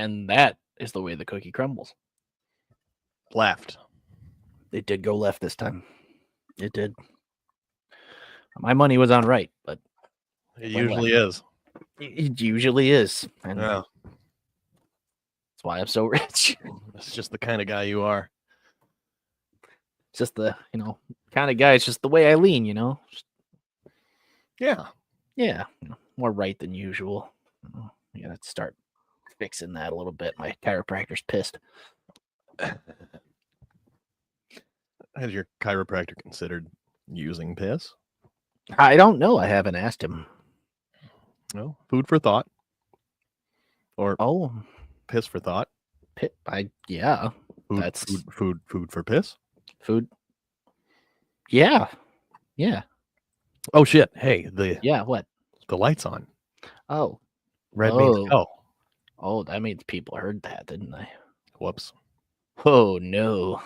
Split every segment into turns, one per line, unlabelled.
And that is the way the cookie crumbles.
Left.
It did go left this time. It did. My money was on right, but
it usually is.
It usually is. And
yeah.
That's why I'm so rich.
That's just the kind of guy you are.
It's just the, kind of guy. It's just the way I lean,
Yeah.
Yeah. More right than usual. I gotta start fixing that a little bit. My chiropractor's pissed.
Has your chiropractor considered using piss?
I don't know. I haven't asked him.
No. Food for thought. Or piss for thought.
Yeah.
Food for piss.
Food. Yeah. Yeah.
Oh shit! Hey,
what?
The light's on.
Oh.
Red means go.
Oh, that means people heard that, didn't they?
Whoops.
Oh no.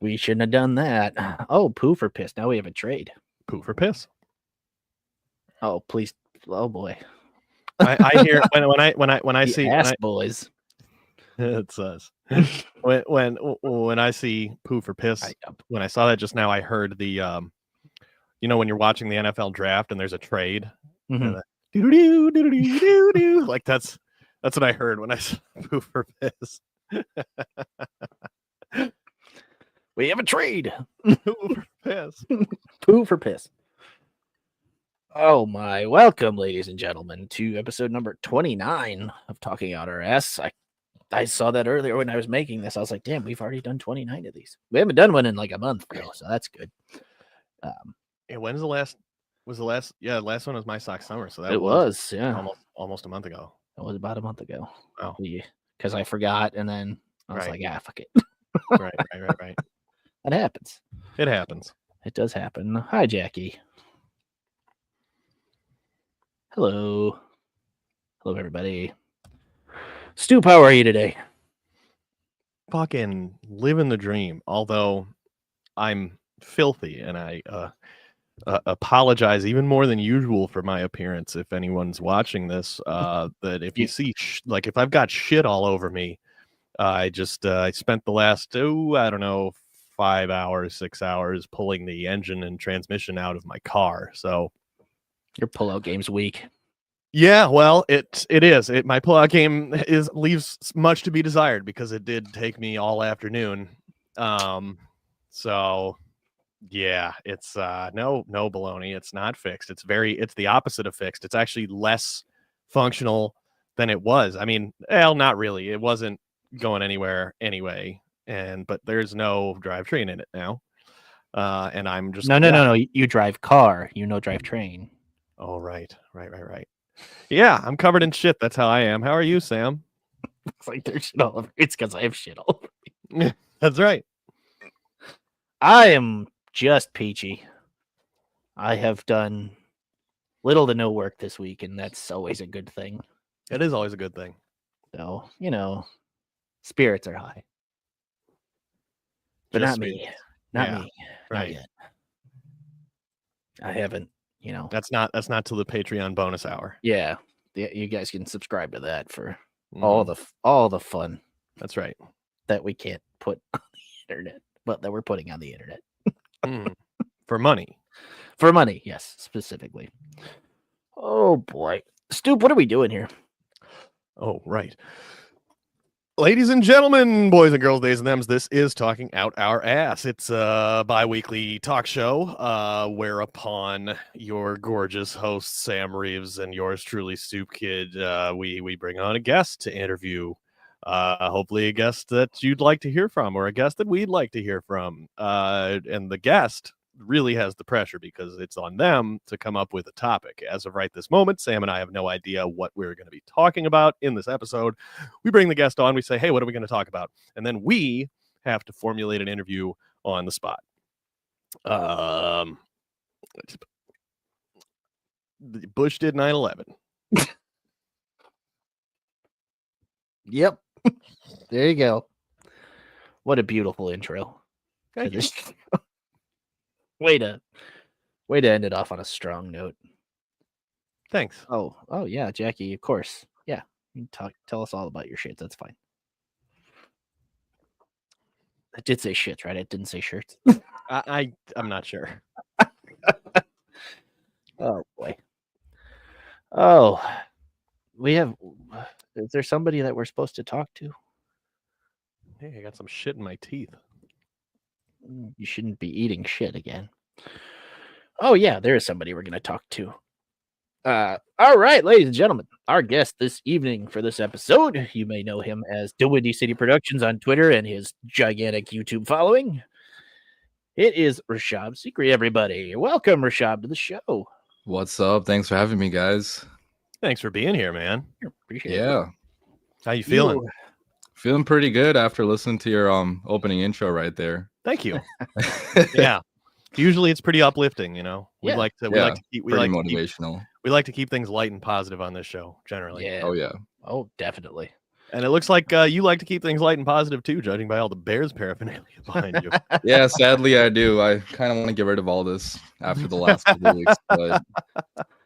We shouldn't have done that. Oh, poo for piss. Now we have a trade.
Poo for piss.
Oh, please. Oh boy.
I hear when I see
boys.
It says when I see poo for piss. When I saw that just now, I heard the when you're watching the NFL draft and there's a trade, like that's what I heard when I saw poo for piss.
We have a trade.
Poo for piss.
Poo for piss. Oh my! Welcome, ladies and gentlemen, to episode number 29 of Talking Out Our Ass. I saw that earlier when I was making this. I was like, damn, we've already done 29 of these. We haven't done one in like a month, though, so that's good.
When's the last? Was the last? Yeah, the last one was My Sock Summer. So that
was
almost a month ago.
It was about a month ago.
Oh,
because I forgot, and then I was like, fuck it.
right.
That happens.
It happens.
It does happen. Hi, Jackie. Hello. Hello, everybody. Stu, how are you today?
Fucking living the dream. Although I'm filthy, and I apologize even more than usual for my appearance. If anyone's watching this, that if you see if I've got shit all over me, I spent the last 5 hours, 6 hours pulling the engine and transmission out of my car. So
your pullout game's weak.
Yeah, well, it is. My pullout game leaves much to be desired because it did take me all afternoon. So yeah, it's no baloney. It's not fixed. It's the opposite of fixed. It's actually less functional than it was. I mean, not really. It wasn't going anywhere anyway. But there's no drivetrain in it now. And I'm just
no. You drive car. Drive train.
Oh, right. Yeah, I'm covered in shit. That's how I am. How are you, Sam?
It's like there's shit all over. It's because I have shit all over
me. That's right.
I am just peachy. I have done little to no work this week, and that's always a good thing.
It is always a good thing.
So, spirits are high. But not me. Not me. Right. Not yet. I haven't.
That's not till the Patreon bonus hour.
Yeah, you guys can subscribe to that for all the fun.
That's right.
That we can't put on the internet, but that we're putting on the internet.
For money.
For money, yes, specifically. Oh boy, Stu, what are we doing here?
Oh right. Ladies and gentlemen, boys and girls, days and thems, this is Talking Out Our Ass. It's a bi-weekly talk show whereupon your gorgeous host, Sam Reeves, and yours truly, Stoop Kid, we bring on a guest to interview. Hopefully a guest that you'd like to hear from or a guest that we'd like to hear from. And the guest really has the pressure because it's on them to come up with a topic. As of right this moment, Sam and I have no idea what we're going to be talking about in this episode. We bring the guest on, we say, hey, what are we going to talk about? And then we have to formulate an interview on the spot. Bush did 9/11.
Yep. There you go. What a beautiful intro. Way to end it off on a strong note.
Thanks.
Oh yeah, Jackie, of course. Yeah. You tell us all about your shits. That's fine. I did say shits, right? I didn't say shirts.
I'm not sure.
Oh boy. Oh, we have. Is there somebody that we're supposed to talk to?
Hey, I got some shit in my teeth.
You shouldn't be eating shit again. Oh yeah, there is somebody we're going to talk to. All right, ladies and gentlemen, our guest this evening for this episode, you may know him as DaWindyCity Productions on Twitter and his gigantic YouTube following. It is Rishab Sikri, everybody. Welcome, Rishab, to the show.
What's up? Thanks for having me, guys.
Thanks for being here, man.
Appreciate it.
Yeah,
How you feeling?
feeling pretty good after listening to your opening intro right there.
Thank you. Yeah. Usually it's pretty uplifting, you know. We
Yeah.
like to keep
Pretty motivational.
we like to keep things light and positive on this show generally.
Yeah.
Oh yeah.
Oh, definitely.
And it looks like you like to keep things light and positive too, judging by all the Bears paraphernalia behind you.
Yeah, sadly I do. I kind of want to get rid of all this after the last couple of weeks, but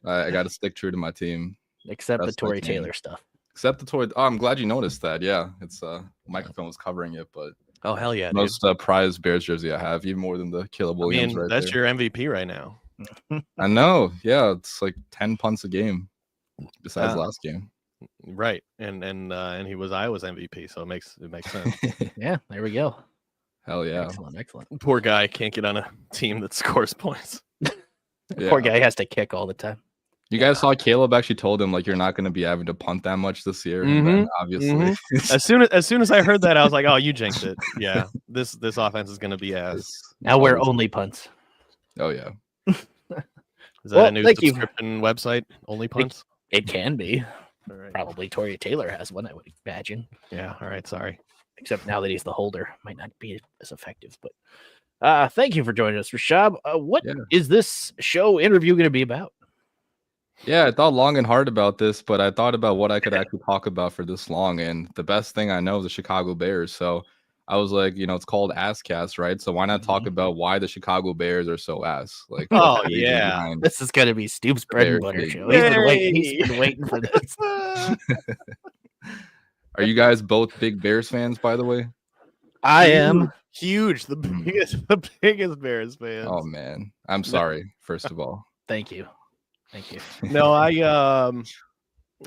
I got to stick true to my team.
Except the
Best I
Tory
can.
Taylor stuff.
Except the toy. Oh, I'm glad you noticed that. Yeah, it's microphone was covering it, but
Oh hell yeah, dude.
most prized Bears jersey I have, even more than the Caleb
I
Williams.
mean,
right
that's
there.
your MVP right now.
I know. Yeah, it's like 10 punts a game, besides last game.
Right. And he was Iowa's MVP, so it makes sense.
Yeah, there we go.
Hell yeah.
Excellent.
Poor guy can't get on a team that scores points.
Yeah.
Poor guy has to kick all the time.
You guys saw Caleb actually told him like you're not going to be having to punt that much this year. And then obviously,
As soon as I heard that, I was like, "Oh, you jinxed it." Yeah, this offense is going to be ass.
Now we're only punts.
Oh yeah.
Is that
Well,
a new
thank you.
subscription website? Only punts.
It can be.
All right.
Probably Tory Taylor has one, I would imagine.
Yeah. All right. Sorry.
Except now that he's the holder, might not be as effective. But thank you for joining us, Rishab. What is this show interview going to be about?
Yeah, I thought long and hard about this, but I thought about what I could actually talk about for this long. And the best thing I know is the Chicago Bears. So I was like, it's called Asscast, right? So why not talk about why the Chicago Bears are so ass? Like,
Oh,
what's the reason
yeah.
behind-
This is going to be Stoop's bread and
Bears
butter
hate.
show. He's been waiting for this.
Are you guys both big Bears fans, by the way?
I am.
Huge. The biggest Bears fans.
Oh man, I'm sorry. First of all,
Thank you.
No,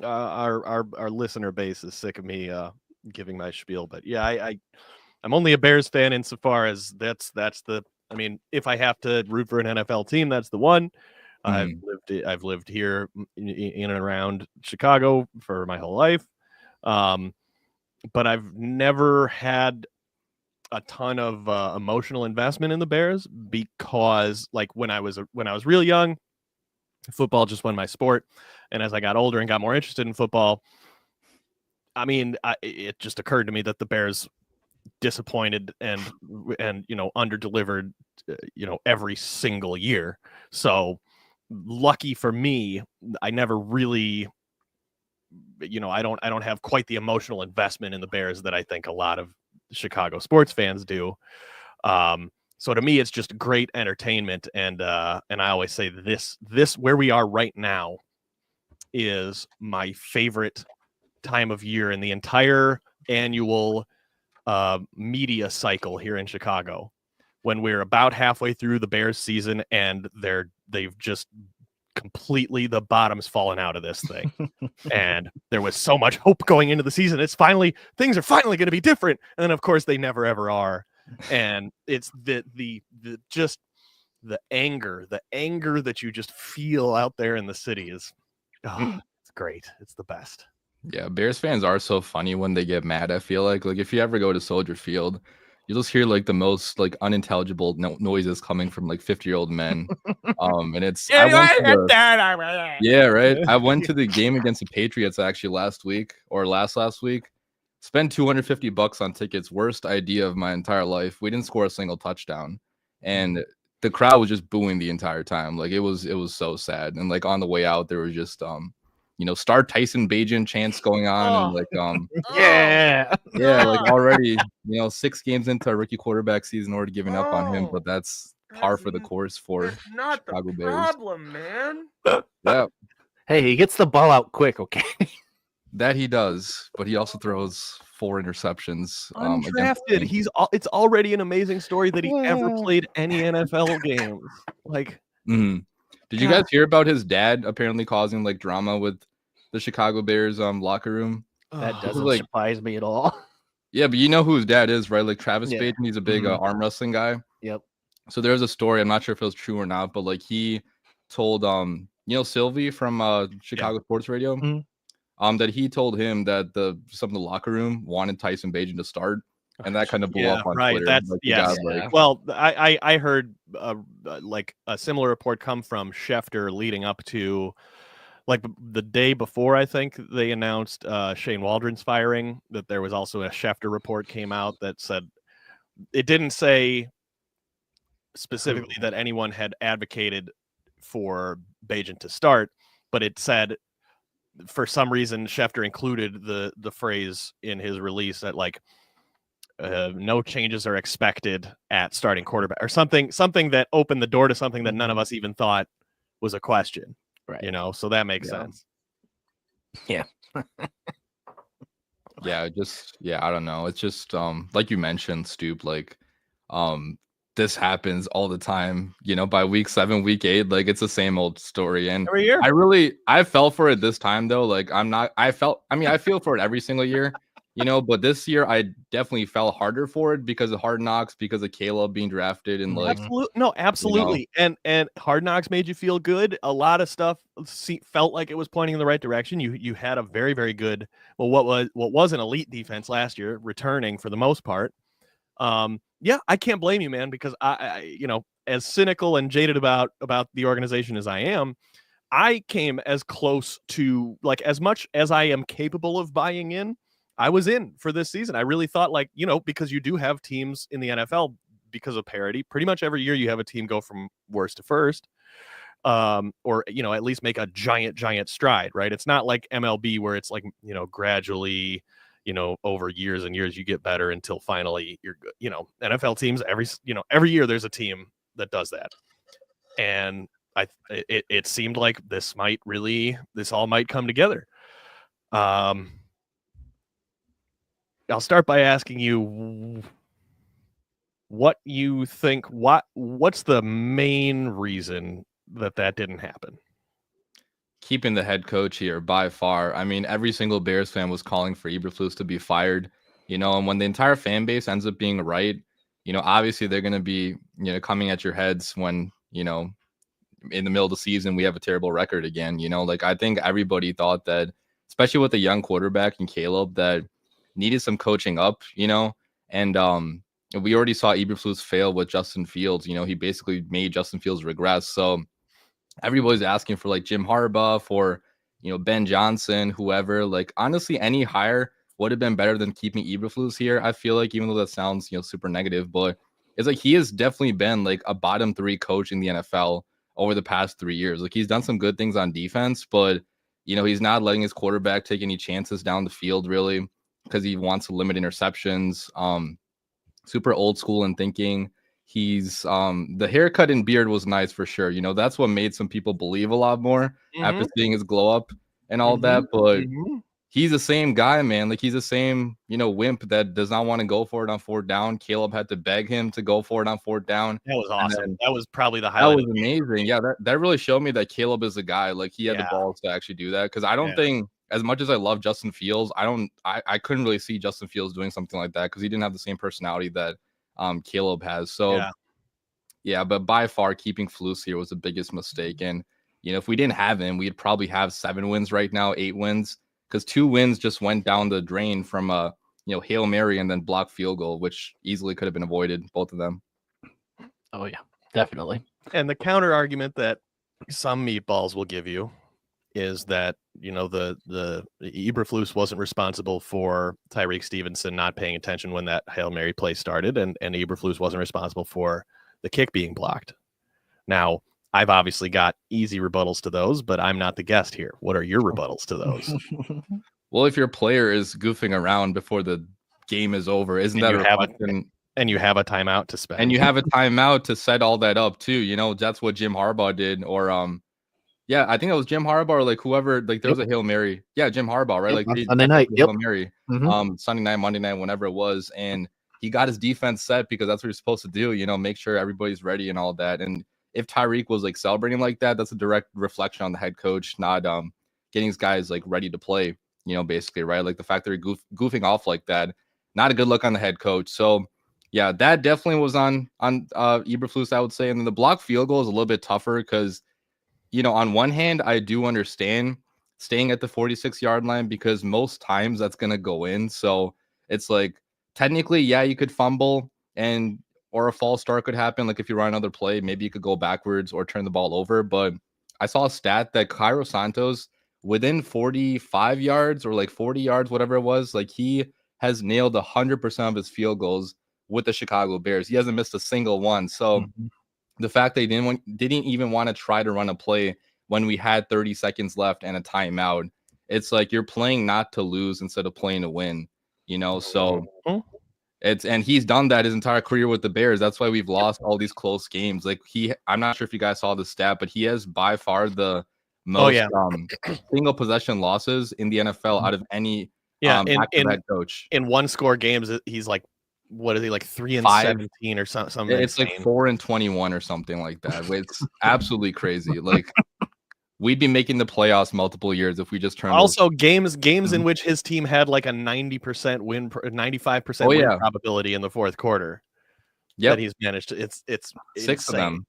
our listener base is sick of me giving my spiel, but yeah, I'm only a Bears fan insofar as that's the. I mean, if I have to root for an NFL team, that's the one. I've lived here in and around Chicago for my whole life, but I've never had a ton of emotional investment in the Bears because, like, when I was real young, football just wasn't my sport, and as I got older and got more interested in football, I mean, it just occurred to me that the Bears disappointed and underdelivered, every single year. So lucky for me, I never really, I don't have quite the emotional investment in the Bears that I think a lot of Chicago sports fans do. So to me, it's just great entertainment, and I always say this where we are right now is my favorite time of year in the entire annual media cycle here in Chicago. When we're about halfway through the Bears season and they've just completely, the bottom's fallen out of this thing. And there was so much hope going into the season. Things are finally going to be different. And then of course they never ever are. And it's the anger that you just feel out there in the city is, it's great. It's the best.
Yeah, Bears fans are so funny when they get mad. I feel like if you ever go to Soldier Field, you just hear like the most like unintelligible noises coming from like 50-year-old men. And it's yeah, right. I went to the game against the Patriots actually last week. Spent $250 on tickets. Worst idea of my entire life. We didn't score a single touchdown, and the crowd was just booing the entire time. Like it was so sad. And like on the way out, there was just start Tyson Bagent chants going on, and like like already 6 games into a rookie quarterback season, already giving up on him. But that's par for the course for Chicago Bears.
Man.
Yeah.
Hey, he gets the ball out quick, okay?
That he does, but he also throws 4 interceptions against
Undrafted. It's already an amazing story that he ever played any NFL games. Like,
Did you guys hear about his dad apparently causing like drama with the Chicago Bears locker room?
That doesn't
like
surprise me at all.
Yeah, but you know who his dad is, right? Like Travis
Yeah.
Page, and he's a big arm wrestling guy.
Yep.
So there's a story, I'm not sure if it was true or not, but like he told Sylvie from Chicago Sports Radio, that he told him that some of the locker room wanted Tyson Bagent to start, and that kind of blew up on Twitter.
That's
like,
well, I heard like a similar report come from Schefter leading up to like the day before. I think they announced Shane Waldron's firing, that there was also a Schefter report came out that said, it didn't say specifically that anyone had advocated for Bagent to start, but it said for some reason Schefter included the phrase in his release that like no changes are expected at starting quarterback, or something that opened the door to something that none of us even thought was a question.
Right.
You know, so that makes sense.
Yeah.
I don't know. It's just like you mentioned, Stoop, like this happens all the time, by week 7, week 8, like it's the same old story. And
every year
I fell for it this time though. Like I feel for it every single year, but this year I definitely fell harder for it because of Hard Knocks, because of Caleb being drafted, and like
absolutely. And Hard Knocks made you feel good. A lot of stuff felt like it was pointing in the right direction. You had a very, very good, what was an elite defense last year, returning for the most part. I can't blame you, man, because I as cynical and jaded about the organization as I am, I came as close to, like, as much as I am capable of buying in, I was in for this season. I really thought, like, because you do have teams in the NFL, because of parity, pretty much every year you have a team go from worst to first, or at least make a giant stride, right? It's not like MLB where it's like, gradually, over years and years you get better until finally you're good. NFL teams, every year there's a team that does that. And it seemed like this all might come together. I'll start by asking you what you think. What's the main reason that didn't happen?
Keeping the head coach here by far. I mean, every single Bears fan was calling for Eberflus to be fired, and when the entire fan base ends up being right, obviously they're going to be, coming at your heads when, in the middle of the season, we have a terrible record again. Like I think everybody thought that, especially with a young quarterback in Caleb, that needed some coaching up, and we already saw Eberflus fail with Justin Fields. He basically made Justin Fields regress. So everybody's asking for like Jim Harbaugh, for, Ben Johnson, whoever. Like honestly, any hire would have been better than keeping Eberflus here. I feel like, even though that sounds, super negative, but it's like he has definitely been like a bottom 3 coach in the NFL over the past 3 years. Like he's done some good things on defense, but he's not letting his quarterback take any chances down the field really, because he wants to limit interceptions. Super old school in thinking. He's the haircut and beard was nice for sure. That's what made some people believe a lot more after seeing his glow up and all that. But he's the same guy, man. Like he's the same, wimp that does not want to go for it on 4th down. Caleb had to beg him to go for it on 4th down.
That was awesome. That was probably the highlight.
That was amazing. Yeah, that really showed me that Caleb is a guy. Like he had the balls to actually do that. Because I don't think, as much as I love Justin Fields, I couldn't really see Justin Fields doing something like that, because he didn't have the same personality that Caleb has. So but by far keeping Flus here was the biggest mistake. And if we didn't have him, we'd probably have 7 wins right now, 8 wins, because 2 wins just went down the drain from a Hail Mary and then blocked field goal, which easily could have been avoided, both of them.
Oh yeah, definitely.
And the counter argument that some meatballs will give you is that the Eberflus wasn't responsible for Tyreek Stevenson not paying attention when that Hail Mary play started, and Eberflus wasn't responsible for the kick being blocked. Now, I've obviously got easy rebuttals to those, but I'm not the guest here. What are your rebuttals to those?
Well, if your player is goofing around before the game is over, isn't that a reflection?
And you have a timeout to spend.
And you have a timeout to set all that up too. That's what Jim Harbaugh did, or Yeah, I think it was Jim Harbaugh or like whoever. Like there was a Hail Mary. Yeah, Jim Harbaugh, right?
Yep,
Like they
Sunday night.
the
Yep.
Hail Mary.
Mhm.
Sunday night, Monday night, whenever it was, and he got his defense set because that's what you're supposed to do. You know, make sure everybody's ready and all that. And if Tyreek was like celebrating like that, that's a direct reflection on the head coach not getting his guys like ready to play. You know, basically, right? Like the fact that they're goofing off like that, not a good look on the head coach. So. Yeah, that definitely was on Eberflus, I would say. And then the block field goal is a little bit tougher because, you know, on one hand, I do understand staying at the 46-yard line because most times that's going to go in. So it's like technically, yeah, you could fumble and or a false start could happen. Like if you run another play, maybe you could go backwards or turn the ball over. But I saw a stat that Cairo Santos within 45 yards or like 40 yards, whatever it was, like he has nailed 100% of his field goals with the Chicago Bears. He hasn't missed a single one. So the fact they didn't even want to try to run a play when we had 30 seconds left and a timeout, it's like you're playing not to lose instead of playing to win, you know? So and he's done that his entire career with the Bears. That's why we've lost all these close games. Like I'm not sure if you guys saw the stat, but he has by far the most single possession losses in the NFL out of any active head coach.
In one score games, he's like, what is he, like 3-17 or something?
It's insane. Like 4-21 or something like that. It's absolutely crazy. Like we'd be making the playoffs multiple years if we just turned.
Also, games in which his team had like a 90% win, 95% win probability in the fourth quarter.
Yeah,
that he's managed to. It's
6
insane.
of them.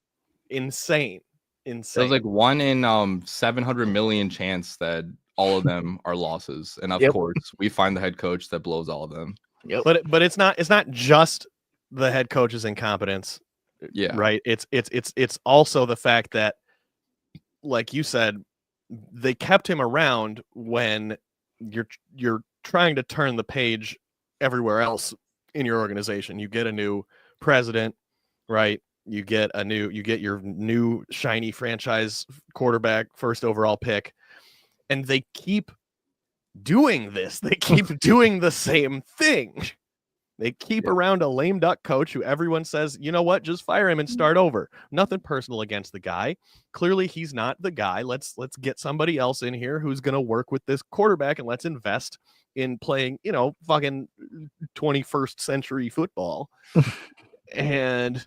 Insane.
It was like 1 in 700 million chance that all of them are losses, and of course, we find the head coach that blows all of them.
Yep.
But it's not just the head coach's incompetence.
Yeah.
Right. It's also the fact that, like you said, they kept him around when you're trying to turn the page everywhere else in your organization. You get a new president, right? You get your new shiny franchise quarterback, first overall pick, and they keep doing this. They keep doing the same thing. They keep around a lame duck coach who everyone says, you know what, just fire him and start over. Nothing personal against the guy. Clearly, he's not the guy. Let's get somebody else in here who's going to work with this quarterback, and let's invest in playing, fucking 21st century football. And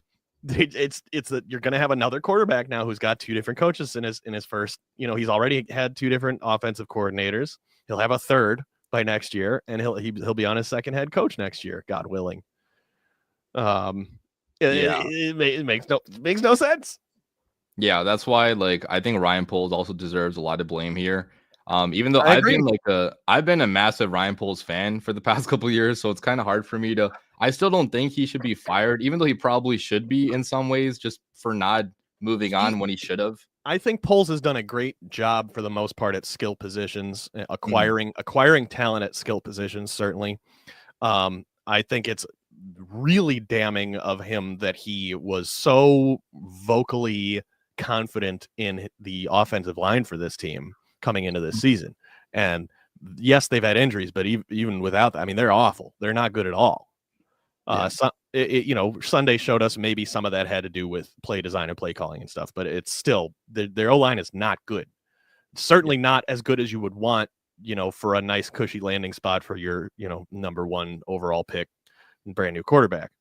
it's that you're going to have another quarterback now who's got two different coaches in his first. He's already had two different offensive coordinators. He'll have a third by next year, and he'll be on his second head coach next year, God willing. It makes no sense.
Yeah, that's why I think Ryan Poles also deserves a lot of blame here. Even though I've been a massive Ryan Poles fan for the past couple of years, so it's kind of hard for me to. I still don't think he should be fired, even though he probably should be in some ways, just for not moving on when he should have.
I think Poles has done a great job for the most part at skill positions, acquiring talent at skill positions. Certainly, I think it's really damning of him that he was so vocally confident in the offensive line for this team coming into this season. And yes, they've had injuries, but even without that, I mean, they're awful. They're not good at all. Sunday showed us maybe some of that had to do with play design and play calling and stuff, but it's still their O-line is not good. Certainly not as good as you would want, for a nice cushy landing spot for your, number one overall pick and brand new quarterback.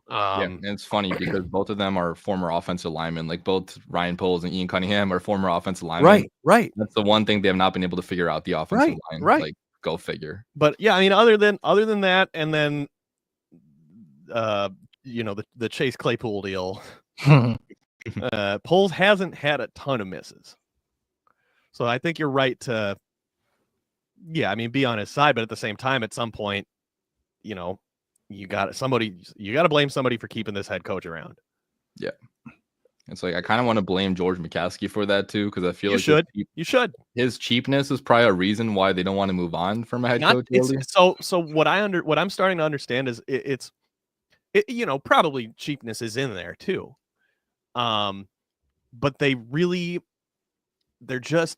And it's funny because both of them are former offensive linemen. Like both Ryan Poles and Ian Cunningham are former offensive linemen.
Right.
That's the one thing they have not been able to figure out, the offensive line.
Right.
Like, go figure.
But yeah, I mean, other than that, and then the Chase Claypool deal, Poles hasn't had a ton of misses. So I think you're right to, be on his side, but at the same time, at some point, you got to blame somebody for keeping this head coach around.
Yeah. It's like I kind of want to blame George McCaskey for that too, because I feel
you should.
His cheapness is probably a reason why they don't want to move on from a head coach.
So what I'm starting to understand is it's probably cheapness is in there too. But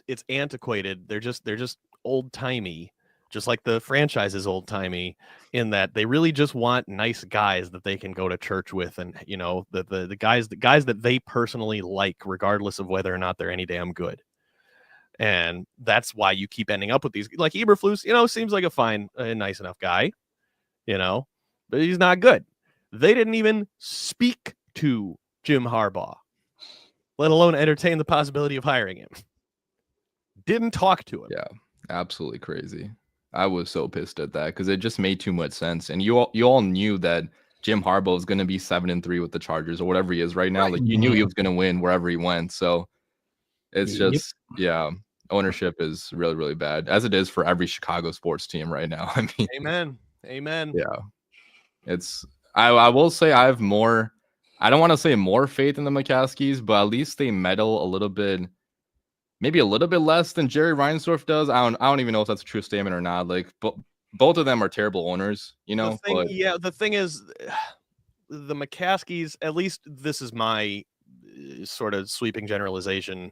it's antiquated. They're just old timey, just like the franchise is old timey in that they really just want nice guys that they can go to church with, and the guys that they personally like, regardless of whether or not they're any damn good. And that's why you keep ending up with these, like Eberflus, seems like a nice enough guy, but he's not good. They didn't even speak to Jim Harbaugh, let alone entertain the possibility of hiring him. Didn't talk to him.
Yeah, absolutely crazy. I was so pissed at that because it just made too much sense. And you all knew that Jim Harbaugh is going to be 7-3 with the Chargers or whatever he is right now.
Right.
Like you knew he was going to win wherever he went. So it's just, ownership is really, really bad, as it is for every Chicago sports team right now. I mean,
Amen.
Yeah, I will say I have more. I don't want to say more faith in the McCaskies, but at least they meddle a little bit. Maybe a little bit less than Jerry Reinsdorf does. I don't even know if that's a true statement or not. Like, both of them are terrible owners,
The thing is, the McCaskies, at least this is my sort of sweeping generalization,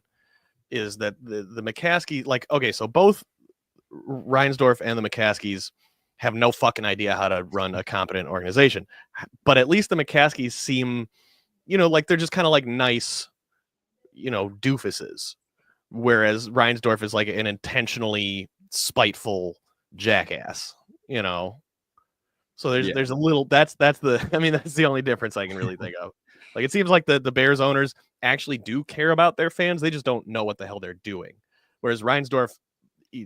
is that the McCaskey, like, okay, so both Reinsdorf and the McCaskies have no fucking idea how to run a competent organization. But at least the McCaskies seem, like they're just kind of like nice, doofuses. Whereas Reinsdorf is like an intentionally spiteful jackass, So there's a little, that's the only difference I can really think of. Like, it seems like the Bears owners actually do care about their fans. They just don't know what the hell they're doing. Whereas Reinsdorf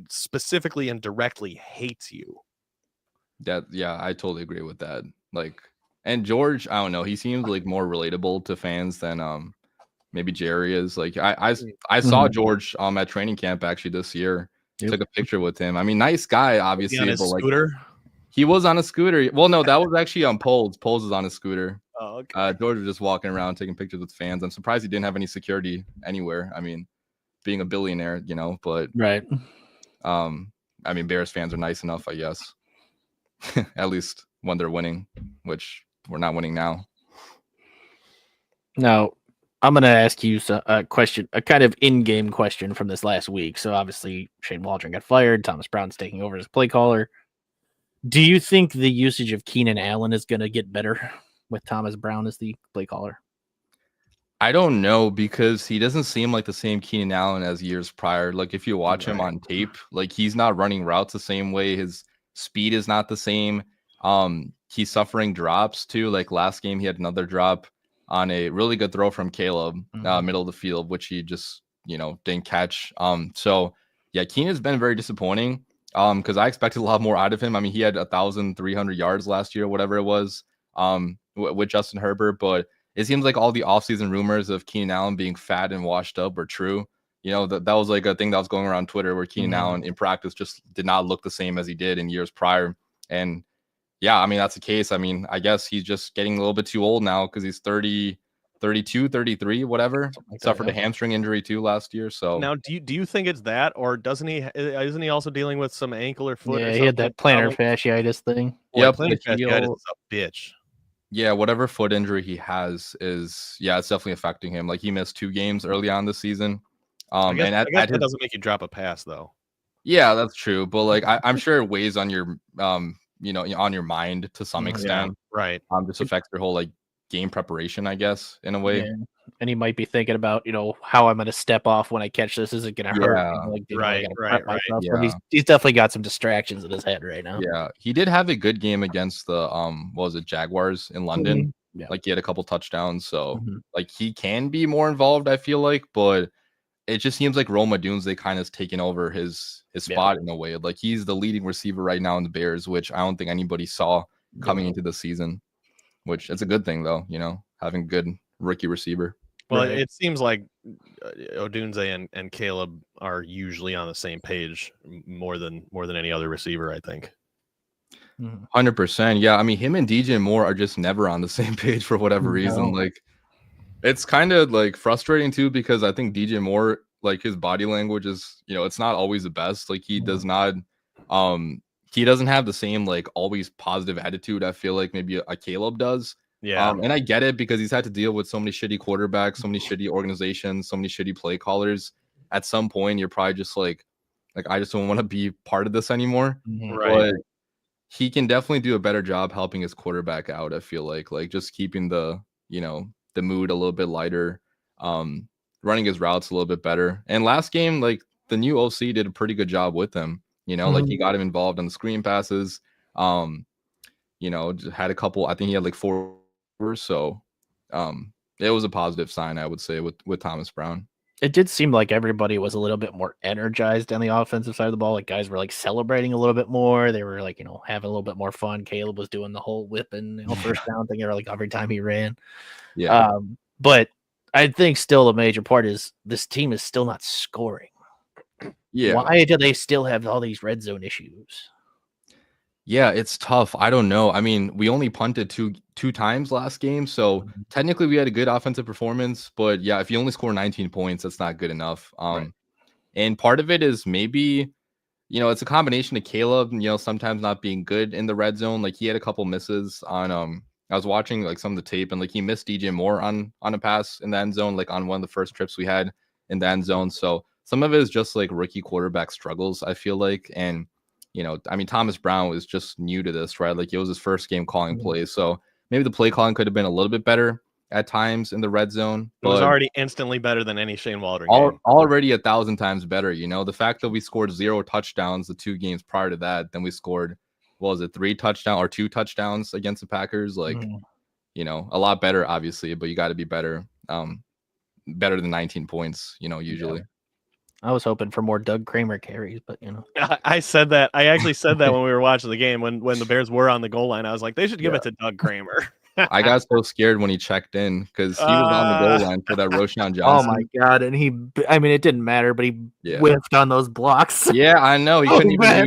specifically and directly hates you.
I totally agree with that. Like, and George, I don't know, he seems like more relatable to fans than maybe Jerry is. Like, I saw George at training camp actually this year.
Yep.
Took a picture with him. I mean, nice guy, obviously.
On his
but
scooter?
He was on a scooter. Well, no, that was actually on Poles. Poles is on a scooter.
Oh, okay.
George was just walking around taking pictures with fans. I'm surprised he didn't have any security anywhere. I mean, being a billionaire, but
right.
I mean, Bears fans are nice enough, I guess. At least when they're winning, which we're not winning now.
Now, I'm going to ask you a question, a kind of in-game question from this last week. So obviously, Shane Waldron got fired. Thomas Brown's taking over as play caller. Do you think the usage of Keenan Allen is going to get better with Thomas Brown as the play caller?
I don't know, because he doesn't seem like the same Keenan Allen as years prior. Like, if you watch him on tape, like, he's not running routes the same way. His speed is not the same. He's suffering drops too. Like, last game, he had another drop on a really good throw from Caleb, middle of the field, which he just, didn't catch. So yeah, Keenan's been very disappointing. Because I expected a lot more out of him. I mean, he had 1,300 yards last year, whatever it was, with Justin Herbert. But it seems like all the offseason rumors of Keenan Allen being fat and washed up were true. That was like a thing that was going around Twitter, where Keenan Allen in practice just did not look the same as he did in years prior. And yeah, I mean, that's the case. I mean, I guess he's just getting a little bit too old now, because he's 30, 32, 33, whatever. Like suffered a hamstring injury too last year. So
now, do you think it's that, or isn't he also dealing with some ankle or foot?
Yeah, he had that plantar fasciitis thing.
Yeah, plantar fasciitis is a bitch.
Yeah, whatever foot injury he has it's definitely affecting him. Like, he missed 2 games early on this season.
I guess that doesn't make you drop a pass, though.
Yeah, that's true. But like, I'm sure it weighs on your on your mind to some extent.
Yeah, right.
Just affects your whole like game preparation, I guess, in a way.
Yeah. And he might be thinking about, how I'm going to step off when I catch this. Is it going to hurt? Like,
right.
Yeah. But he's definitely got some distractions in his head right now.
Yeah, he did have a good game against the Jaguars in London.
Yeah.
Like, he had a couple touchdowns, so like, he can be more involved, I feel like, but it just seems like Rome Odunze kind of taking over his spot in a way. Like, he's the leading receiver right now in the Bears, which I don't think anybody saw coming into the season. Which it's a good thing, though, having a good rookie receiver.
Well, it seems like Odunze and Caleb are usually on the same page more than any other receiver, I think.
100%. Yeah, I mean, him and DJ Moore are just never on the same page for whatever reason. Like, it's kind of like frustrating too, because I think DJ Moore, like, his body language is, it's not always the best. Like, he does not, he doesn't have the same like always positive attitude, I feel like maybe a Caleb does.
Yeah.
And I get it, because he's had to deal with so many shitty quarterbacks, so many shitty organizations, so many shitty play callers. At some point, you're probably just like, Like I just don't want to be part of this anymore.
Right.
But he can definitely do a better job helping his quarterback out. I feel like just keeping the the mood a little bit lighter, running his routes a little bit better. And last game, like the new OC did a pretty good job with him. Like he got him involved on the screen passes. Just had a couple. I think he had like 4 or so. It was a positive sign, I would say, with Thomas Brown.
It did seem like everybody was a little bit more energized on the offensive side of the ball. Like guys were like celebrating a little bit more. They were like, having a little bit more fun. Caleb was doing the whole whipping, first down thing, or like every time he ran.
Yeah.
But I think still a major part is this team is still not scoring.
Yeah.
Why do they still have all these red zone issues?
Yeah, it's tough. I don't know. I mean, we only punted two times last game, so technically we had a good offensive performance. But yeah, if you only score 19 points, that's not good enough.
Right.
And part of it is maybe, it's a combination of Caleb, sometimes not being good in the red zone. Like he had a couple misses on. I was watching like some of the tape, and like he missed DJ Moore on a pass in the end zone, like on one of the first trips we had in the end zone. So some of it is just like rookie quarterback struggles, I feel like, and. I mean, Thomas Brown was just new to this, right? Like it was his first game calling plays. So maybe the play calling could have been a little bit better at times in the red zone.
It was already instantly better than any Shane Waldron game.
Already 1,000 times better. The fact that we scored 0 touchdowns the 2 games prior to that, then we scored, 3 touchdowns or 2 touchdowns against the Packers. Like, a lot better, obviously, but you got to be better. Better than 19 points, usually.
Yeah. I was hoping for more Doug Kramer carries, but
I said that. I actually said that when we were watching the game when the Bears were on the goal line. I was like, they should give it to Doug Kramer.
I got so scared when he checked in because he was on the goal line for that Roshan Johnson.
Oh my god! And it didn't matter, but he whiffed on those blocks.
Yeah, I know. He couldn't even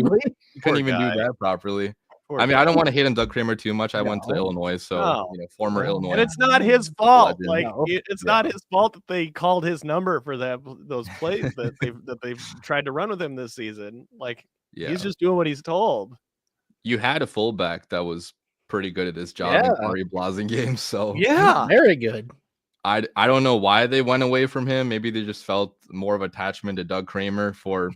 do that properly. I mean, I don't want to hate on Doug Kramer too much. I went to Illinois, so former Illinois.
And it's not his fault. It's not his fault that they called his number for those plays that they've tried to run with him this season. He's just doing what he's told.
You had a fullback that was pretty good at this job in Corey Blasingame, so
very good.
I don't know why they went away from him. Maybe they just felt more of attachment to Doug Kramer for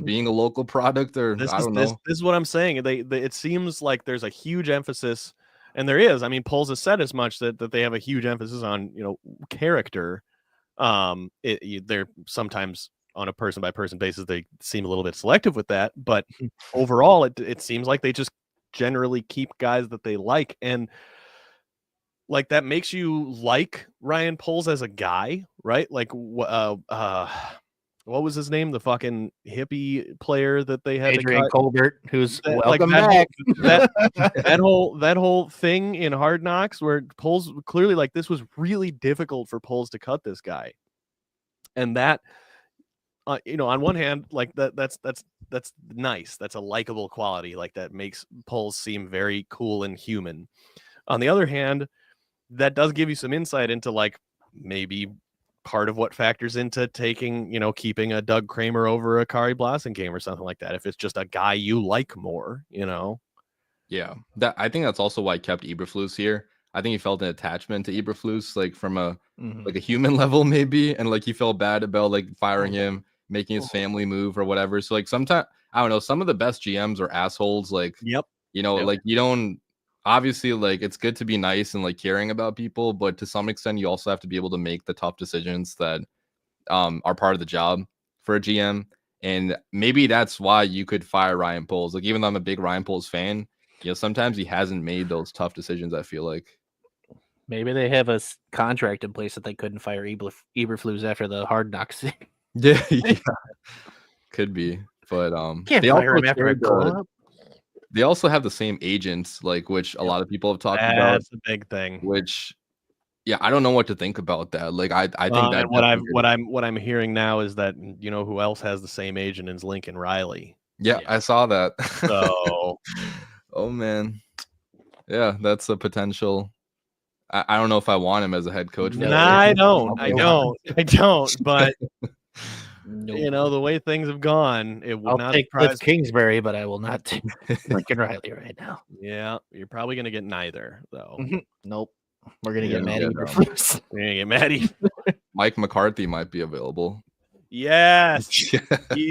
being a local product, or I don't know.
This is what I'm saying. It seems like there's a huge emphasis, and there is. I mean, Poles has said as much that they have a huge emphasis on character. They're sometimes on a person by person basis they seem a little bit selective with that, but overall it seems like they just generally keep guys that they like, and like that makes you like Ryan Poles as a guy, right? Like what was his name? The fucking hippie player that they had,
Adrian Colbert, who's welcome
back.
that
whole thing in Hard Knocks where Poles clearly, like, this was really difficult for Poles to cut this guy, and that on one hand, like that's nice. That's a likable quality, like that makes Poles seem very cool and human. On the other hand, that does give you some insight into like maybe part of what factors into keeping a Doug Kramer over a Kari Blasingame or something like that. If it's just a guy you like more,
Yeah, I think that's also why I kept Eberflus here. I think he felt an attachment to Eberflus, like from a like a human level maybe, and like he felt bad about like firing him, making his family move or whatever. So like sometimes I don't know, some of the best GMs are assholes. Like like you don't. Obviously, like it's good to be nice and like caring about people, but to some extent, you also have to be able to make the tough decisions that are part of the job for a GM. And maybe that's why you could fire Ryan Poles. Like, even though I'm a big Ryan Poles fan, sometimes he hasn't made those tough decisions. I feel like
maybe they have a contract in place that they couldn't fire Eberflus after the Hard Knocks.
yeah, could be, but
can't fire him after a club.
They also have the same agents, like which a lot of people have talked about.
That's a big thing.
Which, I don't know what to think about that. Like, I think that
what I'm hearing now is that who else has the same agent is Lincoln Riley.
Yeah, I saw that.
So,
oh man, yeah, that's a potential. I don't know if I want him as a head coach.
I don't. But. Nope. The way things have gone, it would not
take Cliff Kingsbury, but I will not take Lincoln Riley right now.
Yeah, you're probably gonna get neither, though.
Nope, we're gonna get Maddie. We're gonna get Maddie.
Mike McCarthy might be available.
Yes. Yeah.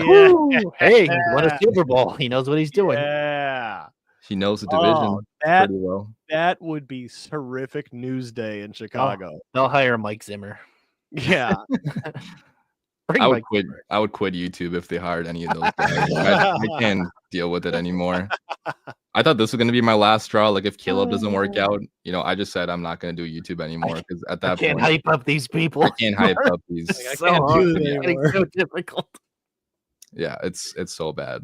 Woo! Hey, he won a Super Bowl. He knows what he's doing.
Yeah.
He knows the division pretty well.
That would be terrific news day in Chicago.
They'll hire Mike Zimmer.
Yeah.
I would quit YouTube if they hired any of those guys. I can't deal with it anymore. I thought this was going to be my last straw. Like if Caleb doesn't work out, I just said I'm not going to do YouTube anymore because at that point,
hype up these people.
I can't hype up these.
I can't do it anymore.
It's so difficult.
Yeah, it's so bad.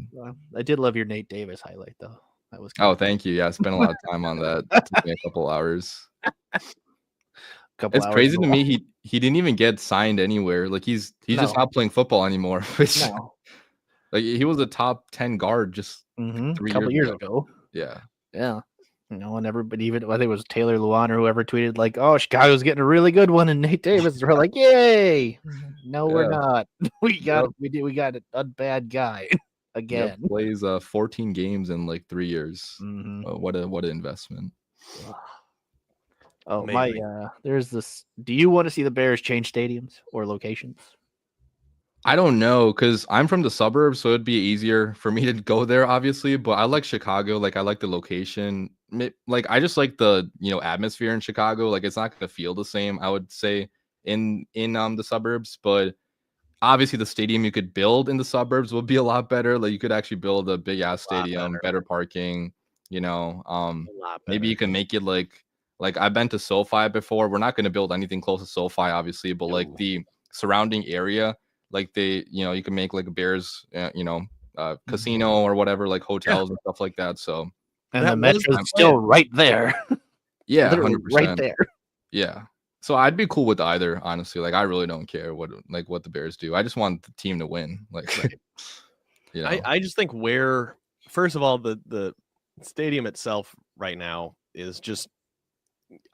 I did love your Nate Davis highlight though. That was
cool. Oh, thank you. Yeah, I spent a lot of time on that. It took me a couple hours. It's crazy to me. He didn't even get signed anywhere. Like he's just not playing football anymore. Like he was a top 10 guard just 3
years ago.
Yeah.
And everybody, even I think it was Taylor Luan or whoever tweeted like, "Oh, Chicago's getting a really good one," and Nate Davis. We're like, "Yay!" No, we're not. We got a bad guy again.
Yep, plays 14 games in like 3 years. What an investment.
Oh my! There's this. Do you want to see the Bears change stadiums or locations?
I don't know, because I'm from the suburbs, so it'd be easier for me to go there, obviously. But I like Chicago. Like I like the location. Like I just like the atmosphere in Chicago. Like it's not gonna feel the same, I would say, in the suburbs. But obviously, the stadium you could build in the suburbs would be a lot better. Like you could actually build a big ass stadium, better parking. Maybe you can make it like I've been to SoFi before. We're not gonna build anything close to SoFi, obviously, but like the surrounding area. Like you can make like a Bears, casino or whatever, like hotels and stuff like that. So,
and the Metro's still right there.
Yeah, 100%.
Right there.
Yeah. So I'd be cool with either, honestly. Like I really don't care what the Bears do. I just want the team to win. Like,
I just think first of all, the stadium itself right now is just.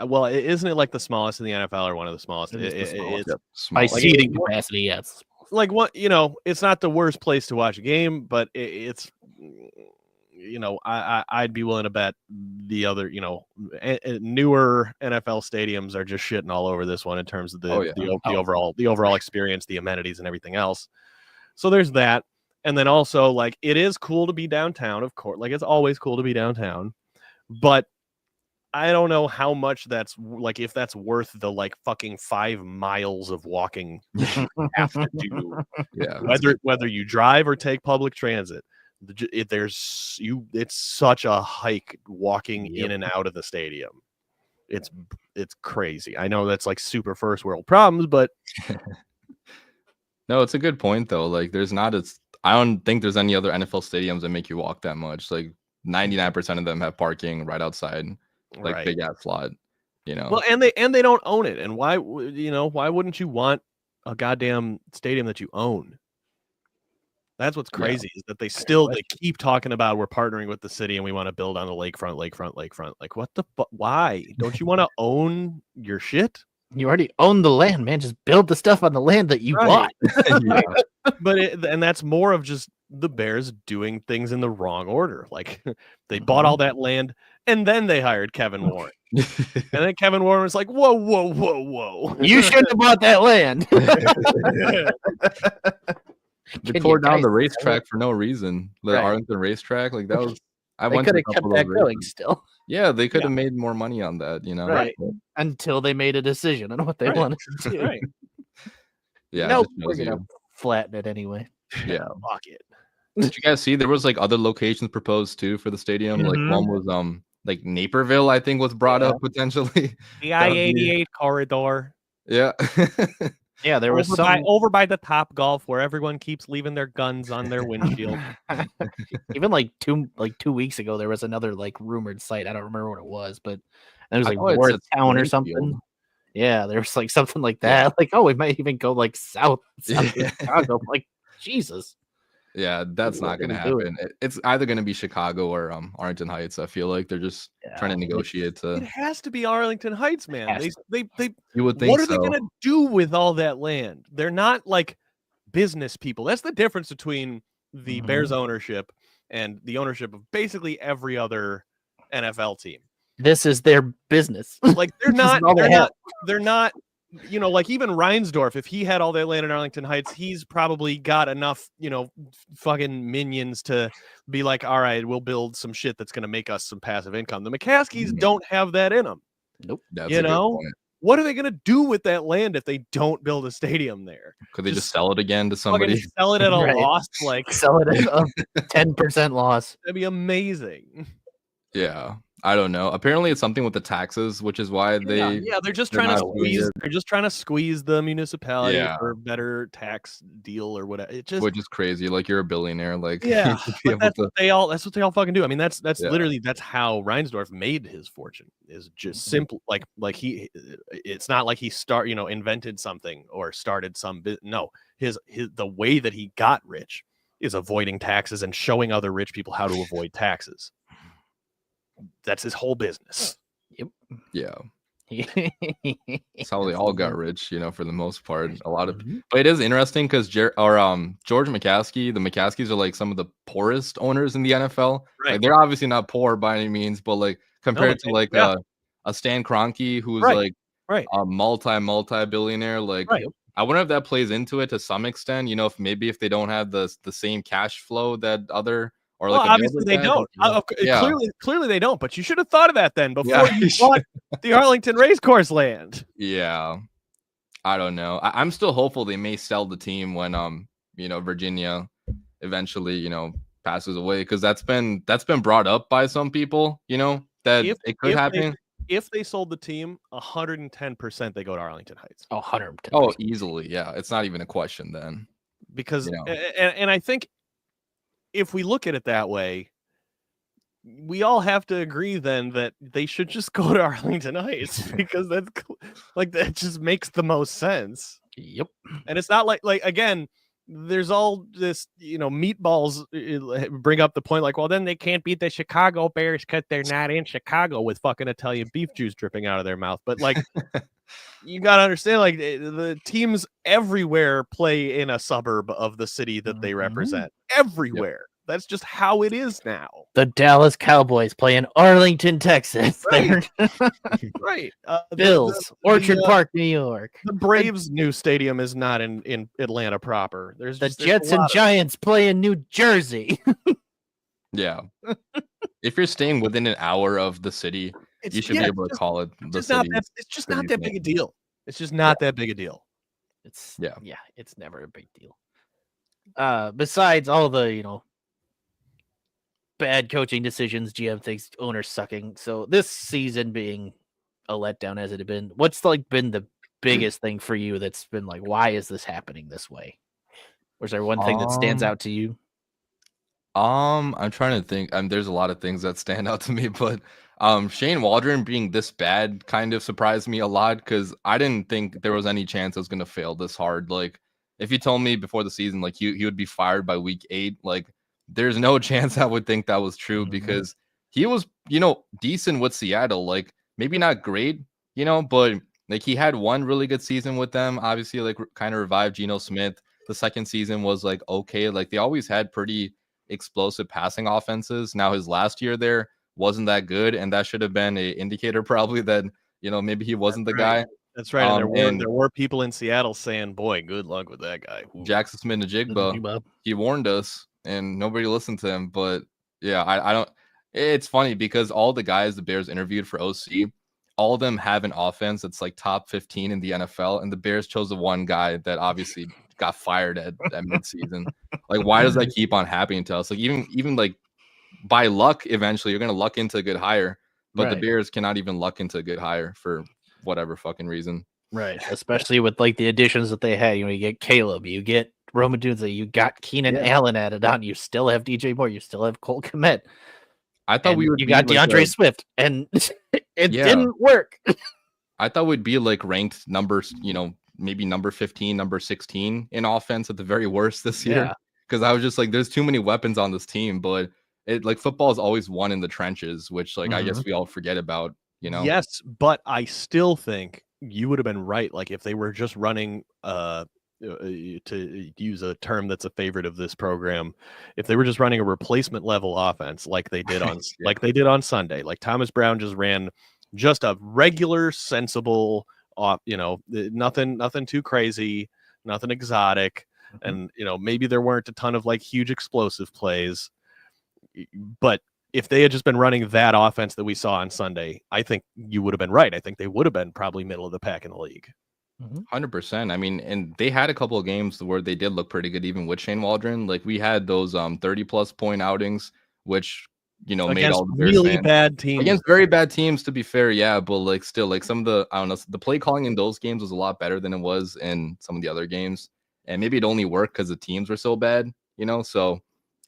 Well, isn't it like the smallest in the NFL or one of the smallest? It's
by seating capacity, yes.
Like what it's not the worst place to watch a game, but it's I'd be willing to bet the other newer NFL stadiums are just shitting all over this one in terms of the overall experience, the amenities, and everything else. So there's that, and then also like it is cool to be downtown, of course. Like it's always cool to be downtown, but I don't know how much that's like if that's worth the like fucking 5 miles of walking you have to do.
Yeah.
Whether you drive or take public transit, it's such a hike walking in and out of the stadium. It's crazy. I know that's like super first world problems, but
no, it's a good point though. Like I don't think there's any other NFL stadiums that make you walk that much. Like 99% of them have parking right outside. Like big ass lot,
Well, and they don't own it, and why wouldn't you want a goddamn stadium that you own? That's what's crazy is that they keep talking about we're partnering with the city and we want to build on the lakefront. Like what the fuck? Why don't you want to own your shit?
You already own the land, man. Just build the stuff on the land that you bought.
But and that's more of just the Bears doing things in the wrong order. Like they bought all that land and then they hired Kevin Warren. And then Kevin Warren was like, whoa.
You shouldn't have bought that land.
They tore down the racetrack for no reason. The Arlington racetrack. Like that was
They could have kept that going still.
Yeah, they could have made more money on that,
Right. Until they made a decision on what they wanted to do.
Right.
Yeah.
Nope, we're gonna flatten it anyway.
Yeah.
Fuck it.
Did you guys see there was like other locations proposed too for the stadium? Like one was like Naperville, I think, was brought up potentially.
The I-88 corridor.
Yeah.
Yeah, there was
over by the Top Golf where everyone keeps leaving their guns on their windshield.
Even like 2 weeks ago, there was another like rumored site. I don't remember what it was, but it was like Town or something. Yeah, there was like something like that. Yeah. Like, oh, we might even go like south of Chicago. Like, Jesus.
Yeah, that's not going to happen. It's either going to be Chicago or Arlington Heights. I feel like they're just trying to negotiate.
It has to be Arlington Heights, man. They
you would think
what are they going to do with all that land? They're not like business people. That's the difference between the Bears ownership and the ownership of basically every other NFL team.
This is their business.
Like they're not like even Reinsdorf, if he had all that land in Arlington Heights, he's probably got enough, fucking minions to be like, all right, we'll build some shit that's going to make us some passive income. The McCaskies don't have that in them.
Nope.
That's a good point.
What are they going to do with that land if they don't build a stadium there?
Could they just sell it again to somebody?
Sell it at a
Right.
loss, like
Sell it at a 10% loss.
that'd be amazing.
Yeah, I don't know. Apparently, it's something with the taxes, which is why they're
just
they're
trying to
not doing
squeeze.
it.
They're just trying to squeeze the municipality
Yeah.
for a better tax deal or whatever. It just
which is crazy. Like you're a billionaire. Like
yeah,
to be
but
able
that's
to-
what they all. That's what they all fucking do. I mean, that's
Yeah.
literally that's how Reinsdorf made his fortune. Is just simple. Like he. It's not like he invented something or started some. No, his the way that he got rich is avoiding taxes and showing other rich people how to avoid taxes. That's his whole business.
yeah, that's how they all got rich. For the most part, a lot of.
Mhm.
But it is interesting because George McCaskey, the McCaskies are like some of the poorest owners in the NFL.
Right.
Like they're obviously not poor by any means, but like compared to like
yeah.
a Stan Kroenke who's
Right.
like a multi billionaire. Like
Right.
I wonder if that plays into it to some extent. If they don't have the same cash flow that other or like a
obviously they
Gilbert
don't.
guy, yeah.
Clearly they don't. But you should have thought of that then before
Yeah,
you bought the Arlington Racecourse land.
Yeah, I don't know. I'm still hopeful they may sell the team when Virginia eventually passes away, because that's been brought up by some people. That it could happen.
If they sold the team, 110% they go to Arlington Heights.
100%.
Oh, easily. Yeah, it's not even a question then.
Because and I think if we look at it that way, we all have to agree then that they should just go to Arlington Heights because that just makes the most sense.
Yep.
And it's not like again, there's all this, meatballs bring up the point like, well, then they can't beat the Chicago Bears because they're not in Chicago with fucking Italian beef juice dripping out of their mouth. But like, you got to understand, like the teams everywhere play in a suburb of the city that they represent. Everywhere. Yep. That's just how it is now.
The Dallas Cowboys play in Arlington, Texas.
Right. Right.
Bills, Orchard Park, New York.
The Braves' new stadium is not in Atlanta proper. There's
Jets and Giants play in New Jersey.
Yeah. If you're staying within an hour of the city, you should be able to call it the city.
It's just not that big a deal. It's just not that big a deal.
It's it's never a big deal. Besides all the, bad coaching decisions, GM thinks owners sucking. So this season being a letdown as it had been, what's been the biggest thing for you that's been like, why is this happening this way? Or is there one thing that stands out to you?
I'm trying to think. There's a lot of things that stand out to me, but Shane Waldron being this bad kind of surprised me a lot, because I didn't think there was any chance I was gonna fail this hard. Like if you told me before the season like he would be fired by week 8, like there's no chance I would think that was true, because he was, decent with Seattle. Like maybe not great, but like he had one really good season with them. Obviously, like kind of revived Geno Smith. The second season was like okay. Like they always had pretty explosive passing offenses. Now his last year there wasn't that good, and that should have been an indicator probably that maybe he wasn't the guy.
That's right. And there were people in Seattle saying, "Boy, good luck with that guy." Ooh.
Jackson Smith-Njigba, he warned us, and nobody listened to him. But yeah, I don't. It's funny because all the guys the Bears interviewed for OC, all of them have an offense that's like top 15 in the NFL, and the Bears chose the one guy that obviously got fired at midseason. Like, why does that keep on happening to us? Like, even like by luck, eventually you're gonna luck into a good hire, but the Bears cannot even luck into a good hire for whatever fucking reason.
Right. Especially with like the additions that they had. You get Caleb, you get Roma Dunze, you got Keenan Allen added on, you still have DJ Moore, you still have Cole Kmet.
I thought
you got DeAndre Swift, and it didn't work.
I thought we'd be like ranked numbers, maybe number 15, number 16 in offense at the very worst this year. Because I was just like, there's too many weapons on this team, but it like football is always won in the trenches, which like I guess we all forget about,
Yes, but I still think you would have been right. Like if they were just running to use a term that's a favorite of this program, if they were just running a replacement level offense like they did on like they did on Sunday, like Thomas Brown just ran just a regular sensible Nothing too crazy, nothing exotic, and maybe there weren't a ton of like huge explosive plays, but if they had just been running that offense that we saw on Sunday, I think you would have been right. I think they would have been probably middle of the pack in the league.
100%. I mean, and they had a couple of games where they did look pretty good, even with Shane Waldron. Like we had those 30+ point outings, which made all the Bears
really
fans
bad teams
against very bad teams. To be fair, yeah, but like still, like some of the the play calling in those games was a lot better than it was in some of the other games, and maybe it only worked because the teams were so bad, So,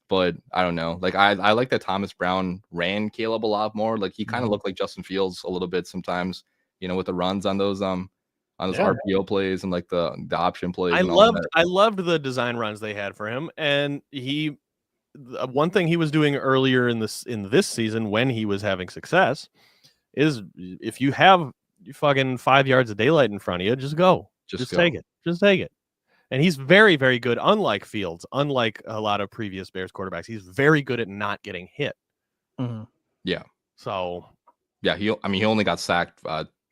but I don't know. Like I like that Thomas Brown ran Caleb a lot more. Like he kind of looked like Justin Fields a little bit sometimes, with the runs on those RPO plays and like the option plays.
I loved the design runs they had for him, and one thing he was doing earlier in this season when he was having success is if you have fucking 5 yards of daylight in front of you, just go. Just take it. And he's very, very good. Unlike Fields, unlike a lot of previous Bears quarterbacks, he's very good at not getting hit.
Yeah.
So
yeah, he only got sacked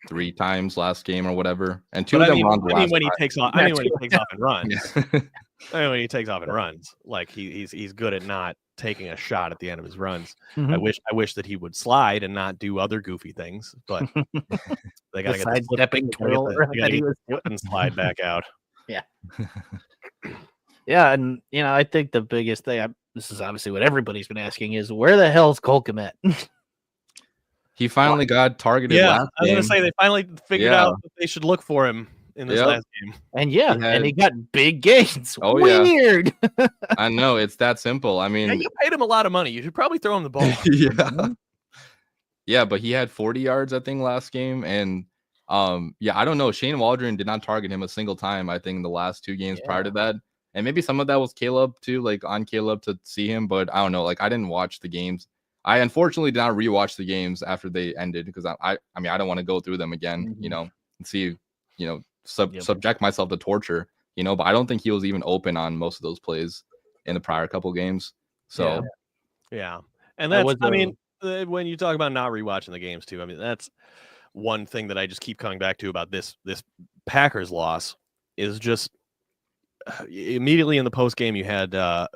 3 times last game or whatever, and 2 of them were on the last
when he takes off. When he takes off and runs.
Yeah.
When he takes off and runs, like he's good at not taking a shot at the end of his runs.
Mm-hmm.
I wish that he would slide and not do other goofy things, but they gotta get the
stepping twirl
and slide back out.
Yeah. Yeah, and I think the biggest thing, this is obviously what everybody's been asking, is where the hell's Cole Kmet?
He finally got targeted.
Yeah,
last
I was gonna
game.
say they finally figured out that they should look for him in this last game.
And and he got big gains.
Oh,
weird.
Yeah. I know, it's that simple. I mean,
you paid him a lot of money. You should probably throw him the ball.
Yeah. Yeah, but he had 40 yards, I think, last game, and I don't know. Shane Waldron did not target him a single time, I think, in the last 2 games prior to that. And maybe some of that was Caleb too, like on Caleb to see him, but I don't know. Like I didn't watch the games. I unfortunately did not rewatch the games after they ended because I don't want to go through them again, and see, subject myself to torture, but I don't think he was even open on most of those plays in the prior couple games. So
yeah. And that's when you talk about not rewatching the games too, I mean, that's one thing that I just keep coming back to about this Packers loss is just immediately in the post game, you had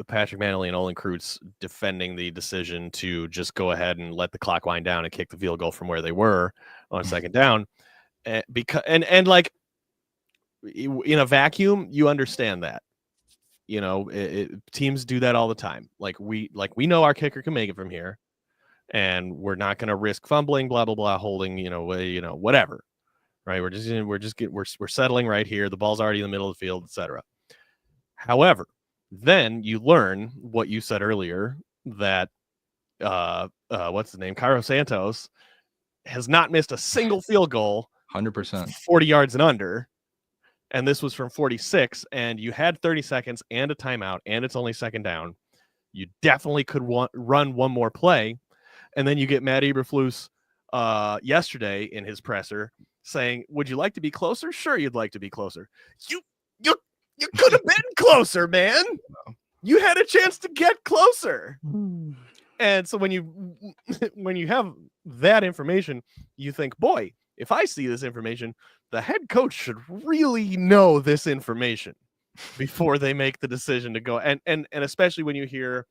Patrick Manley and Olin Kreutz defending the decision to just go ahead and let the clock wind down and kick the field goal from where they were on second down. And like in a vacuum, you understand that, teams do that all the time. Like we know our kicker can make it from here, and we're not going to risk fumbling, blah blah blah, holding, whatever. Right? We're settling right here. The ball's already in the middle of the field, etc. However, then you learn what you said earlier, that what's the name? Cairo Santos has not missed a single field goal,
100%,
40 yards and under, and this was from 46, and you had 30 seconds and a timeout, and it's only second down. You definitely could run one more play, and then you get Matt Eberflus yesterday in his presser saying, "Would you like to be closer? Sure, you'd like to be closer. You could have been closer, man. You had a chance to get closer." And so when you have that information, you think, boy, if I see this information, the head coach should really know this information before they make the decision to go. And especially when you hear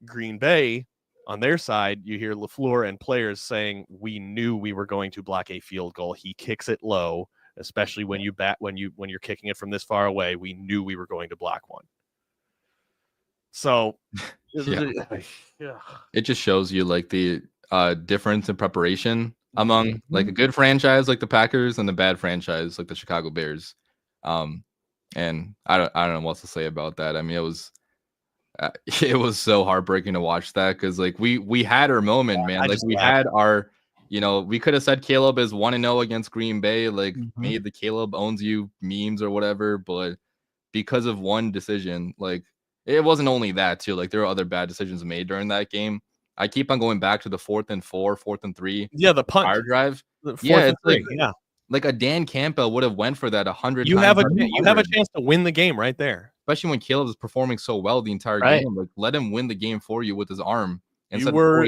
Green Bay on their side, you hear LaFleur and players saying, "We knew we were going to block a field goal. He kicks it low." Especially when you're kicking it from this far away, we knew we were going to block one. So
it just shows you like the difference in preparation among like a good franchise like the Packers and the bad franchise like the Chicago Bears. And I don't know what to say about that. I mean, it was so heartbreaking to watch that because like we had our moment, man. Like we had our. We could have said Caleb is 1-0 against Green Bay, like made the Caleb owns you memes or whatever, but because of one decision, like it wasn't only that too. Like there were other bad decisions made during that game. I keep on going back to the 4th and 4, 4th and 3.
Yeah, the punt
fire drive.
It's
like a Dan Campbell would have went for that 100
times. You have a chance to win the game right there,
especially when Caleb is performing so well the entire game. Like let him win the game for you with his arm.
They were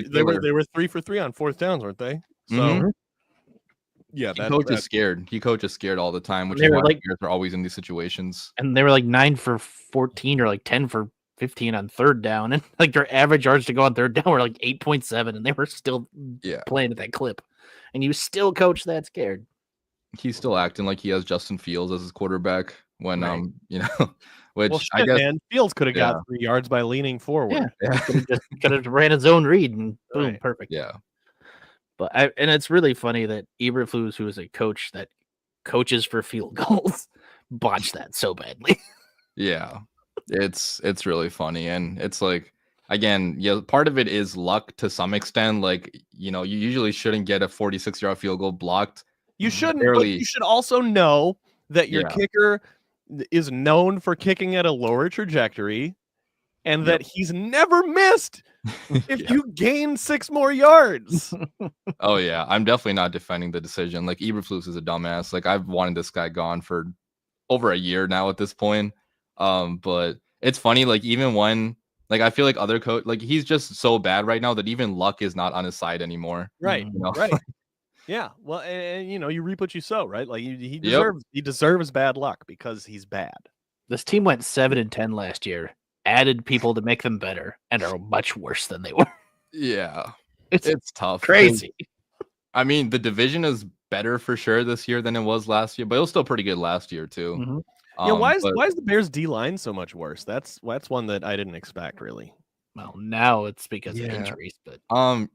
3 for 3 on 4th downs, weren't they? So Yeah,
He coaches scared. He coaches scared all the time, which
They
is
were
why
like-
players are always in these situations.
and they were like 9 for 14 or like 10 for 15 on third down, and like their average yards to go on third down were like 8.7, and they were still playing at that clip, and you still coach that scared.
He's still acting like he has Justin Fields as his quarterback when
Right.
you know, which
Well, shit,
I guess
man, Fields could have got 3 yards by leaning forward.
Yeah, could have ran his own read and boom,
Right.
perfect.
yeah.
But and it's really funny that Eberflus, who is a coach that coaches for field goals, botched that so badly.
Yeah, it's really funny, and it's like, again, yeah, part of it is luck to some extent. Like, you know, you usually shouldn't get a 46-yard field goal blocked.
You shouldn't, but
Barely.
you should also know that your
Yeah.
kicker is known for kicking at a lower trajectory, and that he's never missed if
Yeah.
you gain 6 more yards.
Oh yeah, I'm definitely not defending the decision. Like, Eberflus is a dumbass. Like, I've wanted this guy gone for over a year now at this point. But it's funny, like, even when, like, I feel like other coach, like, he's just so bad right now that even luck is not on his side anymore.
Right,
You know?
right. Yeah, well, and you know, you reap what you sow, right? Like he
Yep.
deserves bad luck because he's bad.
This team went 7-10 last year, added people to make them better, and are much worse than they were.
Yeah,
It's
it's tough. 'cause,
crazy.
I mean, the division is better for sure this year than it was last year, but it was still pretty good last year too.
Mhm.
Yeah, why is
But
the Bears D line so much worse? That's one that I didn't expect really.
Well, now it's because of
Yeah.
injuries, but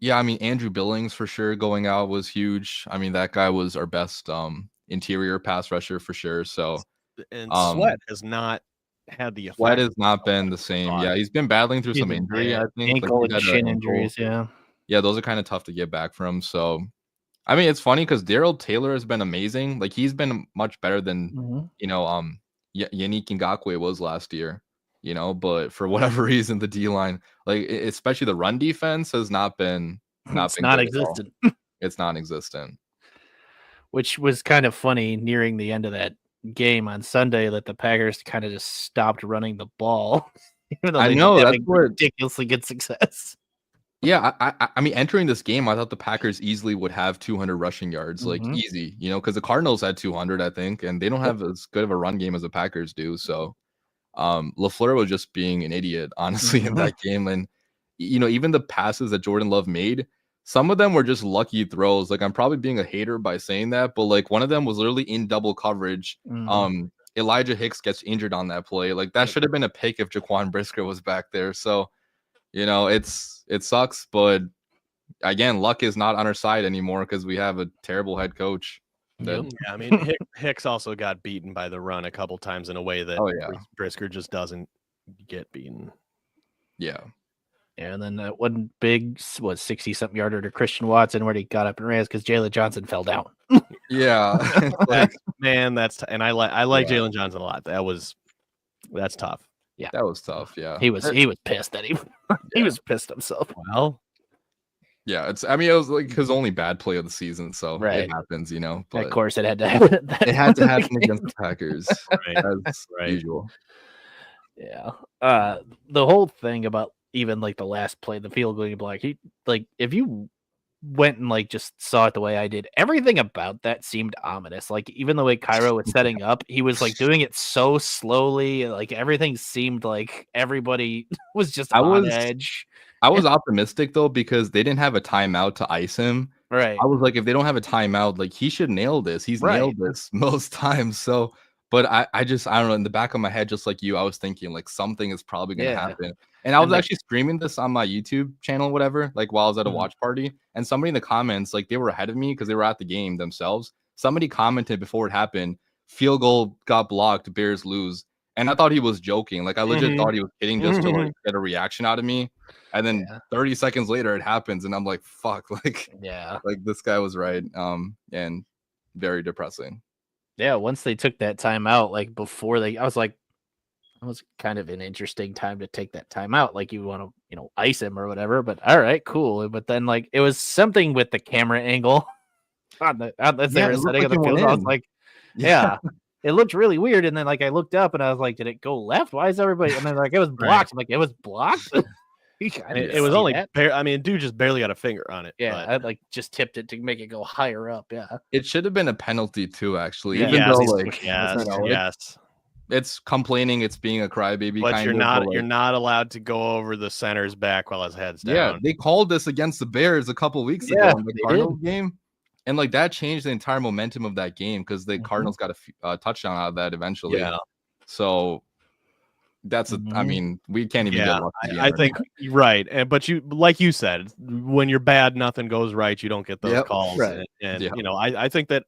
yeah, I mean, Andrew Billings for sure going out was huge. I mean, that guy was our best interior pass rusher for sure. So
And
Um,
Sweat has not had the effect.
Sweat has not been the same. Yeah, he's been battling through
He's
some
been
injury,
bad.
I think.
Ankle
he's
and
had a
shin
ankle.
injuries, yeah.
Yeah, those are kind of tough to get back from. So, I mean, it's funny because Daryl Taylor has been amazing. Like, he's been much better than
Mhm.
you know, Yannick Ngakoue was last year. You know, but for whatever reason, the D line, like especially the run defense, has not been
It's
good at all.
non-existent,
It's non-existent.
which was kind of funny nearing the end of that game on Sunday that the Packers kind of just stopped running the ball, even though
I
they've
know,
been
that's
having
what-
ridiculously good success.
Yeah, I mean, entering this game, I thought the Packers easily would have 200 rushing yards, like
Mhm.
easy, you know, because the Cardinals had 200, I think, and they don't have as good of a run game as the Packers do. So, LaFleur was just being an idiot, honestly, in that game. And you know, even the passes that Jordan Love made, some of them were just lucky throws. Like, I'm probably being a hater by saying that, but like one of them was literally in double coverage.
Mhm.
Elijah Hicks gets injured on that play. Like, that should have been a pick if Jaquan Brisker was back there. So, you know, it sucks, but again, luck is not on our side anymore because we have a terrible head coach. That,
Yeah, I mean Hicks also got beaten by the run a couple times in a way that
Oh, yeah.
Brisker just doesn't get beaten.
yeah,
Yeah, and then that one big, 60-something yarder to Christian Watson where he got up and ran because Jalen Johnson fell down.
yeah. Like,
Man, and I like
Yeah.
Jalen Johnson a lot. That's tough.
that was tough. Yeah,
He was pissed that he was pissed himself.
Well,
yeah. I mean, it was like his only bad play of the season, so
Right.
it happens, you know.
Of
But
course, it had to happen.
it had to happen against the Packers,
right.
as
Right.
usual.
Yeah. The whole thing about even like the last play, the field goal block, if you went and like just saw it the way I did, everything about that seemed ominous. Like even the way Cairo was setting up, he was like doing it so slowly. Like everything seemed like everybody was just on edge.
I was optimistic though because they didn't have a timeout to ice him.
Right.
I was like, if they don't have a timeout, like he should nail this. He's
Right.
nailed this most times. So, but I don't know. In the back of my head, just like you, I was thinking like something is probably gonna
Yeah.
happen. And I was
And, like-
actually streaming this on my YouTube channel, whatever, like while I was at a
Mhm.
watch party. And somebody in the comments, like they were ahead of me because they were at the game themselves. Somebody commented before it happened, field goal got blocked, Bears lose. And I thought he was joking. Like I legit
Mhm.
thought he was kidding just to like get a reaction out of me. And then
Yeah.
30 seconds later it happens, and I'm like, fuck, like
Yeah.
this guy was right. And very depressing.
Yeah. Once they took that time out, like before I was like, it was kind of an interesting time to take that time out. Like you want to, ice him or whatever, but all right, cool. But then like it was something with the camera angle on the they were
it looked
setting
like
up the
it went
field. I was
in.
like, yeah. It looked really weird. And then like I looked up and I was like, did it go left? Why is everybody? And then like it was blocked. I'm like, it was blocked.
It was only, I mean, dude just barely got a finger on it.
Yeah,
but
I like just tipped it to make it go higher up. Yeah,
It should have been a penalty too, actually.
Yeah.
Even
yes,
though like
yes,
you know,
yes.
it's complaining, it's being a crybaby.
But
kind
you're
of,
not
but,
you're
like,
not allowed to go over the center's back while his head's
yeah,
down.
they called this against the Bears a couple weeks
Yeah,
ago in the
they
Cardinals game, and like that changed the entire momentum of that game because the
Mhm.
Cardinals got a touchdown out of that eventually.
Yeah.
So that's I
Mhm.
mean, we can't even get lucky.
I think you're right. But you, like you said, when you're bad, nothing goes right. You don't get those
Yep,
calls.
right.
And
Yeah.
you know, I think that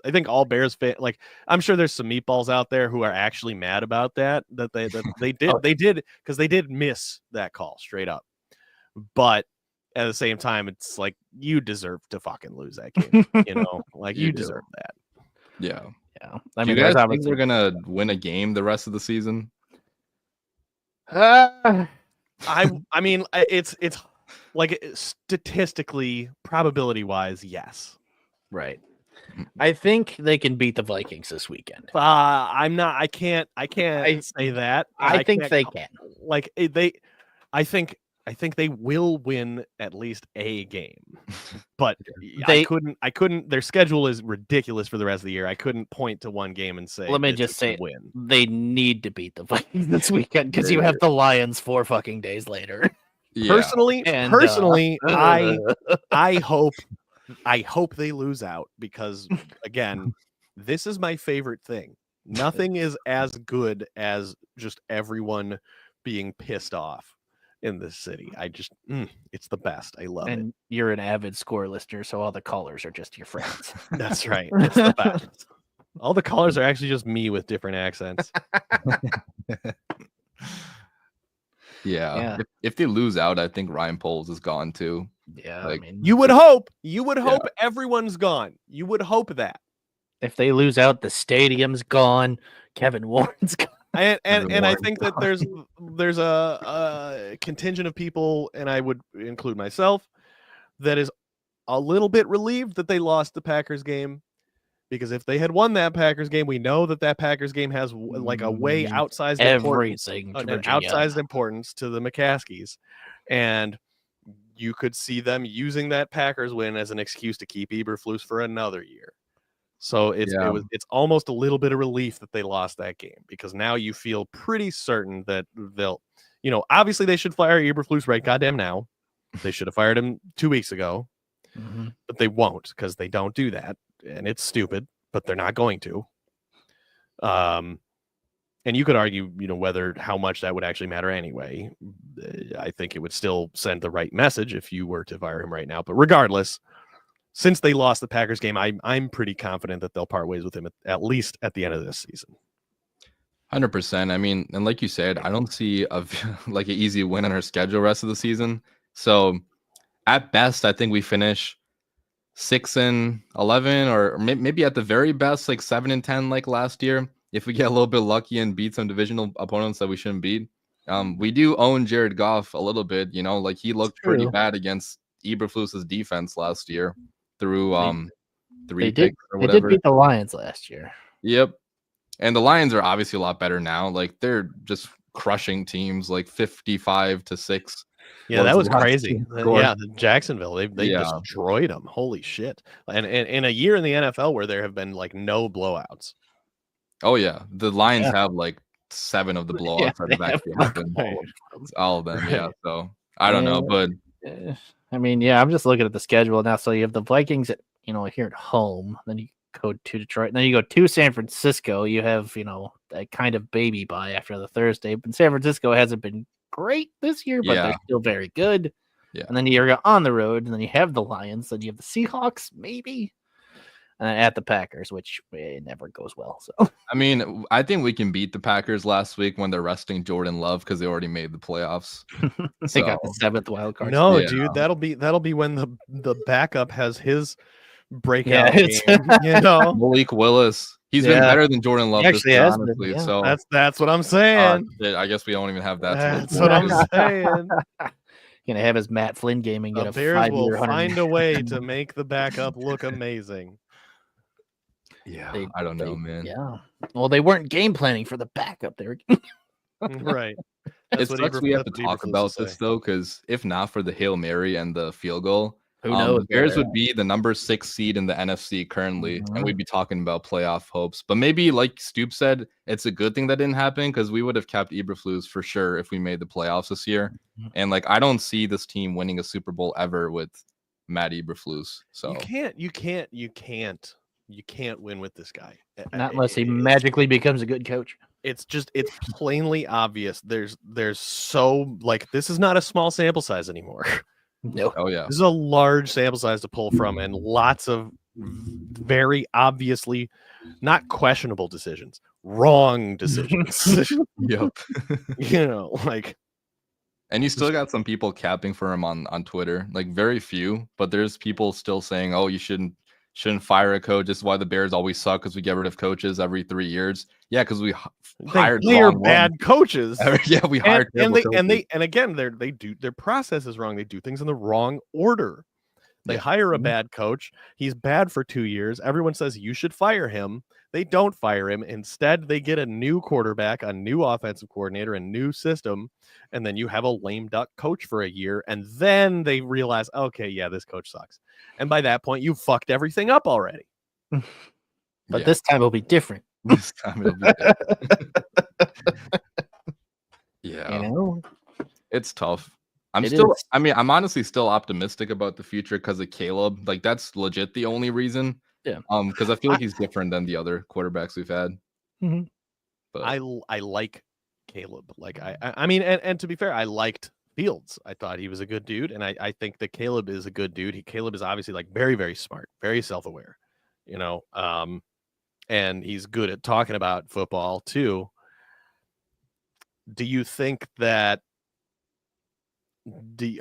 I think all Bears fans, like, I'm sure there's some meatballs out there who are actually mad about that they did
Oh.
they did because they did miss that call straight up. But at the same time, it's like you deserve to fucking lose that game. You know, like
You
you
do.
deserve that.
Yeah.
Yeah, I
Do
mean,
you guys
there's
think
obviously
we're gonna win a game the rest of the season?
I mean, it's like statistically, probability wise, yes.
right. I think they can beat the Vikings this weekend.
I'm not. I can't say that.
I think
can't
they can.
Like I think they will win at least a game. But
They-
I couldn't. Their schedule is ridiculous for the rest of the year. I couldn't point to one game and say.
Let me
this
just
is
say,
a win.
they need to beat the Vikings this weekend because you have the Lions 4 fucking days later.
Yeah.
Personally,
And,
I hope they lose out because, again, this is my favorite thing. Nothing is as good as just everyone being pissed off in this city. I just, it's the best. I love it.
And you're an avid score listener, so all the callers are just your friends.
That's right. It's the best. All the callers are actually just me with different accents.
Yeah. If they lose out, I think Ryan Poles is gone too.
Yeah,
Like,
I mean,
You would hope everyone's gone. You would hope that.
if they lose out, the stadium's gone. Kevin Warren's gone.
And I
Warren.
think that there's a contingent of people, and I would include myself, that is a little bit relieved that they lost the Packers game, because if they had won that Packers game, we know that Packers game has like a way outsized
Everything to
an
Virginia.
outsized importance to the McCaskies, and you could see them using that Packers win as an excuse to keep Eberflus for another year. So it's almost a little bit of relief that they lost that game, because now you feel pretty certain that they'll, you know, obviously they should fire Eberflus right goddamn now. They should have fired him 2 weeks ago, but they won't, because they don't do that, and it's stupid, but they're not going to. And you could argue, you know, how much that would actually matter anyway. I think it would still send the right message if you were to fire him right now. But regardless, since they lost the Packers game, I'm pretty confident that they'll part ways with him at least at the end of this season.
100%. I mean, and like you said, I don't see like an easy win on our schedule rest of the season. So at best, I think we finish 6-11, or maybe at the very best, like 7-10, like last year. If we get a little bit lucky and beat some divisional opponents that we shouldn't beat. We do own Jared Goff a little bit, you know, like he looked pretty bad against Eberflus's defense last year through 3 picks or whatever.
They did beat the Lions last year.
Yep. And the Lions are obviously a lot better now. Like they're just crushing teams like 55-6.
Yeah, that was crazy.
Score.
Yeah, Jacksonville, they destroyed them. Holy shit. And in a year in the NFL where there have been like no blowouts.
Oh yeah, the Lions have like 7 of the blowouts that have actually happened. All of them, yeah. So I don't know, but
I mean, yeah, I'm just looking at the schedule now. So you have the Vikings, here at home. Then you go to Detroit. Then you go to San Francisco. You have, a kind of baby bye after the Thursday. But San Francisco hasn't been great this year, but they're still very good.
Yeah.
And then you're on the road, and then you have the Lions. Then you have the Seahawks, maybe. At the Packers, which it never goes well. So
I mean, I think we can beat the Packers last week when they're resting Jordan Love because they already made the playoffs.
They got the 7th wild card.
No, dude, that'll be when the backup has his breakout game.
Malik Willis. He's been better than Jordan Love this year, honestly. So
that's what I'm saying.
I guess we don't even have that.
That's what I'm saying.
Gonna have his Matt Flynn game and get
the
a
Bears
5-year
will
100.
find a way to make the backup look amazing.
Yeah, I don't know, man.
Yeah. Well, they weren't game planning for the backup. They were
right.
It sucks we have to talk about this though, because if not for the Hail Mary and the field goal,
Who knows?
the Bears would be the number 6 seed in the NFC currently, and we'd be talking about playoff hopes. But maybe, like Stoop said, it's a good thing that didn't happen because we would have kept Eberflus for sure if we made the playoffs this year. And like, I don't see this team winning a Super Bowl ever with Matt Eberflus. So
you can't win with this guy.
Not unless he magically becomes a good coach.
It's plainly obvious. There's so, like, this is not a small sample size anymore.
No.
Oh yeah.
This is a large sample size to pull from, and lots of very obviously not questionable decisions, wrong decisions.
Yep.
You know, like,
and you still got some people capping for him on Twitter, like very few, but there's people still saying, "Oh, you shouldn't fire a coach. This is why the Bears always suck because we get rid of coaches every 3 years." Yeah, because we hired
bad coaches.
Yeah, we hired
and again, they do their process is wrong. They do things in the wrong order. They hire a bad coach. He's bad for 2 years. Everyone says you should fire him. They don't fire him. Instead, they get a new quarterback, a new offensive coordinator, a new system, and then you have a lame duck coach for a year, and then they realize, okay, yeah, this coach sucks. And by that point, you fucked everything up already.
But this time it'll be different.
This time it'll be different. Yeah.
You know?
It's tough. I'm honestly still optimistic about the future because of Caleb. Like, that's legit the only reason.
Yeah.
Because I feel like he's different than the other quarterbacks we've had.
Mm-hmm.
But
I like Caleb. Like, I mean, and to be fair, I liked Fields. I thought he was a good dude, and I think that Caleb is a good dude. Caleb is obviously, like, very, very smart, very self-aware, you know, and he's good at talking about football too. Do you think that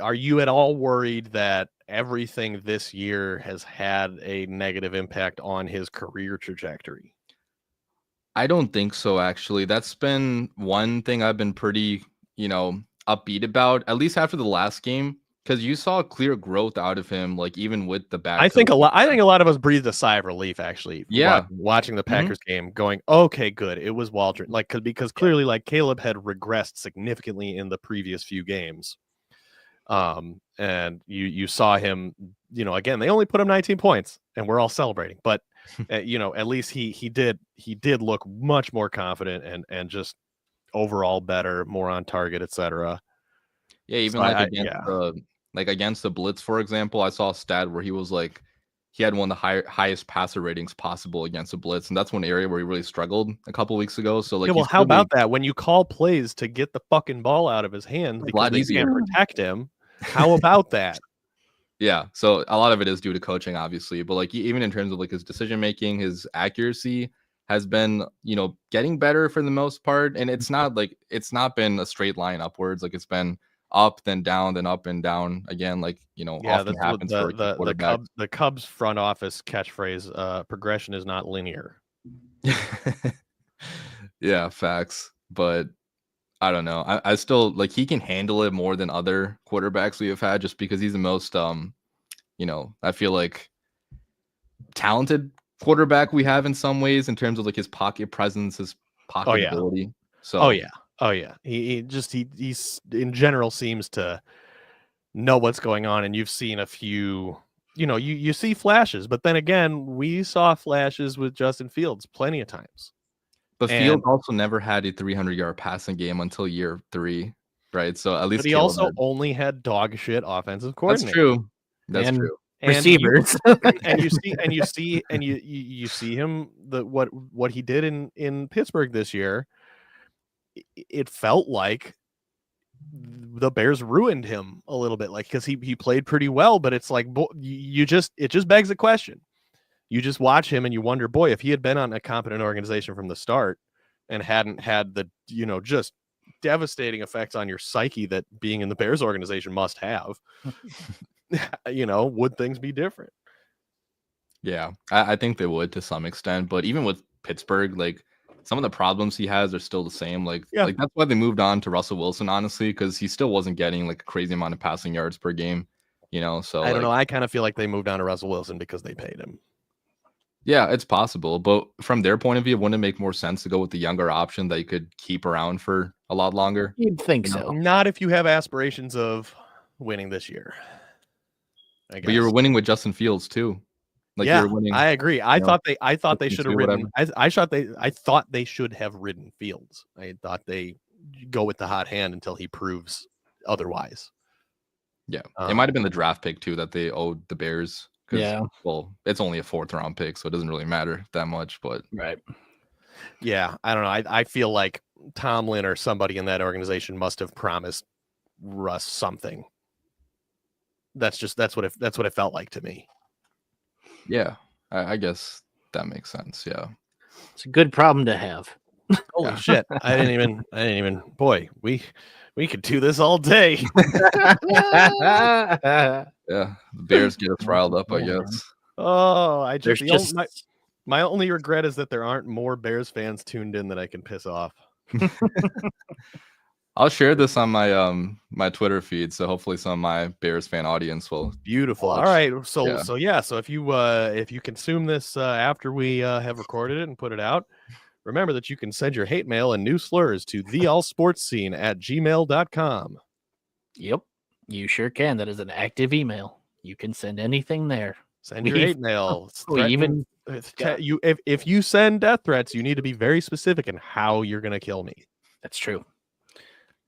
are you at all worried that everything this year has had a negative impact on his career trajectory?
I don't think so, actually. That's been one thing I've been pretty, upbeat about, at least after the last game, because you saw clear growth out of him, like even with the back.
I think a lot of us breathed a sigh of relief, actually.
Yeah,
watching the Packers game, going, okay, good. It was Waldron, like, because clearly, like, Caleb had regressed significantly in the previous few games. And you saw him, again, they only put him 19 points and we're all celebrating, but at least he did look much more confident and just overall better, more on target, etc.
Yeah, even against the blitz, for example, I saw a stat where he was like, he had one of the highest passer ratings possible against the blitz, and that's one area where he really struggled a couple weeks ago. So, like,
how about that? When you call plays to get the fucking ball out of his hands because they can't protect him, how about that?
Yeah, so a lot of it is due to coaching, obviously, but like even in terms of like his decision making, his accuracy has been, getting better for the most part, and it's not been a straight line upwards. Like, it's been up, then down, then up and down again. Like, often happens for
the Cubs front office catchphrase: progression is not linear.
Yeah, facts. But I don't know. I still, like, he can handle it more than other quarterbacks we have had, just because he's the most I feel like talented quarterback we have in some ways in terms of like his pocket presence, his pocket ability. So he's in general seems to know what's going on, and you've seen a few, you see flashes, but then again, we saw flashes with Justin Fields plenty of times. But Fields also never had a 300-yard passing game until year 3, right? So at least
he also only had dog shit offensive coordinator.
That's true. That's true.
Receivers.
You see him, what he did in Pittsburgh this year. It felt like the Bears ruined him a little bit, like, because he played pretty well, but it's like, it just begs the question. You just watch him and you wonder, boy, if he had been on a competent organization from the start and hadn't had the, just devastating effects on your psyche that being in the Bears organization must have, would things be different?
Yeah, I think they would to some extent. But even with Pittsburgh, like, some of the problems he has are still the same. Like that's why they moved on to Russell Wilson, honestly, because he still wasn't getting like a crazy amount of passing yards per game, So
I don't know. I kind of feel like they moved on to Russell Wilson because they paid him.
Yeah, it's possible. But from their point of view, wouldn't it make more sense to go with the younger option that you could keep around for a lot longer.
You'd think
You know,
so.
Not if you have aspirations of winning this year. I
But you were
guess.
winning with Justin Fields too. Like
Yeah,
you were winning.
I agree. I
you know,
thought they should have
15-2,
ridden.
whatever.
I thought they should have ridden Fields. I thought they go with the hot hand until he proves otherwise.
Yeah, it might have been the draft pick too that they owed the Bears.
Yeah.
Well, it's only a 4th round pick, so it doesn't really matter that much. But
Right.
Yeah, I don't know. I feel like Tomlin or somebody in that organization must have promised Russ something. That's what it felt like to me.
yeah, I guess that makes sense. Yeah.
It's a good problem to have.
Holy shit! I didn't even. Boy, we could do this all day.
Yeah, the Bears get us riled up, I
Yeah,
guess.
Oh,
There's just
my only regret is that there aren't more Bears fans tuned in that I can piss off.
I'll share this on my my Twitter feed, so hopefully some of my Bears fan audience will.
Beautiful.
watch.
All right. So
Yeah.
so if you consume this after we have recorded it and put it out, remember that you can send your hate mail and new slurs to theallsportscene@gmail.com.
Yep, you sure can. That is an active email. You can send anything there.
Send your hate mail.
We even
If you send death threats, you need to be very specific in how you're going to kill me.
that's true.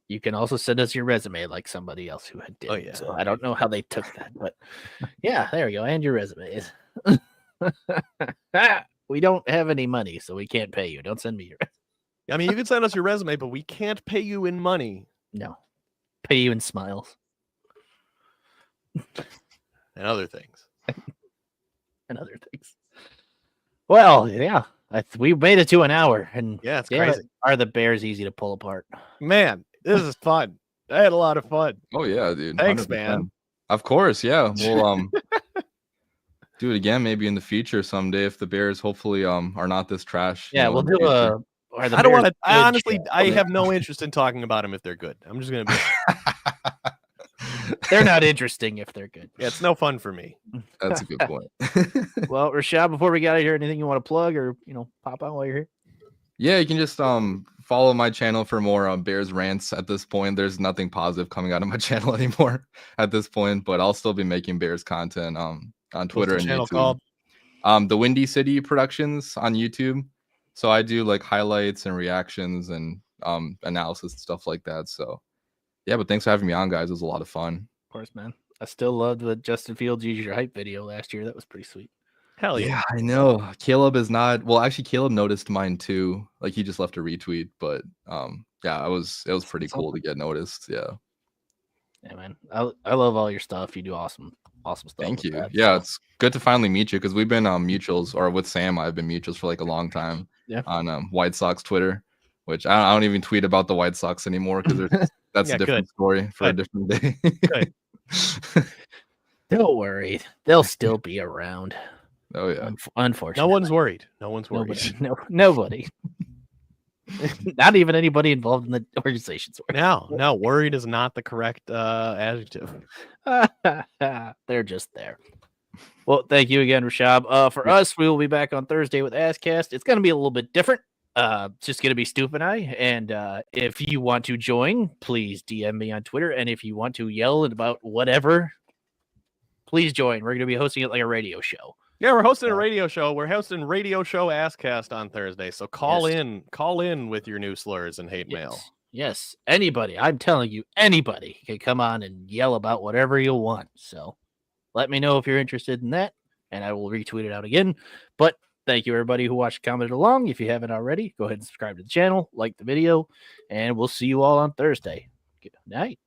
You can also send us your resume like somebody else who did.
Oh, yeah.
So I don't know how they took that, but yeah, there we go. And your resume. We don't have any money, so we can't pay you. Don't send me your
I mean, you can send us your resume, but we can't pay you in money
no. Pay you in smiles
and other things.
and other things. Well, yeah. We made it to an hour, and
Yeah, it's
damn it,
crazy.
are the Bears easy to pull apart?
Man, this is fun. I had a lot of fun.
Oh yeah, dude.
Thanks,
100%.
man.
Of course, yeah. We'll do it again maybe in the future someday if the Bears hopefully are not this trash.
Yeah, we'll
in the
do
future.
Are the
I don't
Bears
want to. I
good
honestly,
show?
I have no interest in talking about them if they're good. I'm just gonna be.
They're not interesting if they're good.
Yeah, it's no fun for me.
That's a good point.
Well, Rashad, before we get out of here, anything you want to plug or pop on while you're here?
Yeah, you can just follow my channel for more Bears rants at this point. There's nothing positive coming out of my channel anymore at this point, but I'll still be making Bears content on Twitter
What's the
and
channel
YouTube.
called?
DaWindyCity Productions on YouTube. So I do like highlights and reactions and analysis and stuff like that. So yeah, but thanks for having me on, guys. It was a lot of fun.
Of course, man. I still loved the Justin Fields use your hype video last year. That was pretty sweet.
Hell yeah.
Yeah, I know. Caleb is not well, actually Caleb noticed mine too. Like he just left a retweet, but yeah, it was pretty cool to get noticed. Yeah.
Yeah, man. I love all your stuff. You do awesome stuff.
Thank
with
you.
that,
Yeah,
so.
it's good to finally meet you because we've been mutuals, or with Sam, I've been mutuals for like a long time.
Yeah.
On White Sox Twitter, which I don't even tweet about the White Sox anymore because that's
Yeah,
a different story for a different day.
Good.
Don't worry. They'll still be around.
Oh yeah.
Unfortunately.
No one's worried. No one's worried.
Nobody. Not even anybody involved in the organization's work.
No, worried is not the correct adjective.
They're just there. Well, thank you again, Rishab. For us, we will be back on Thursday with Askcast. It's going to be a little bit different. It's just going to be Stoop and I. And if you want to join, please DM me on Twitter. And if you want to yell about whatever, please join. We're going to be hosting it like a radio show.
Yeah, we're hosting a radio show. We're hosting Radio Show Askcast on Thursday. So call in with your new slurs and hate mail.
Yes, anybody. I'm telling you, anybody can come on and yell about whatever you want. So let me know if you're interested in that, and I will retweet it out again. But thank you, everybody who watched, commented along. If you haven't already, go ahead and subscribe to the channel, like the video, and we'll see you all on Thursday. Good night.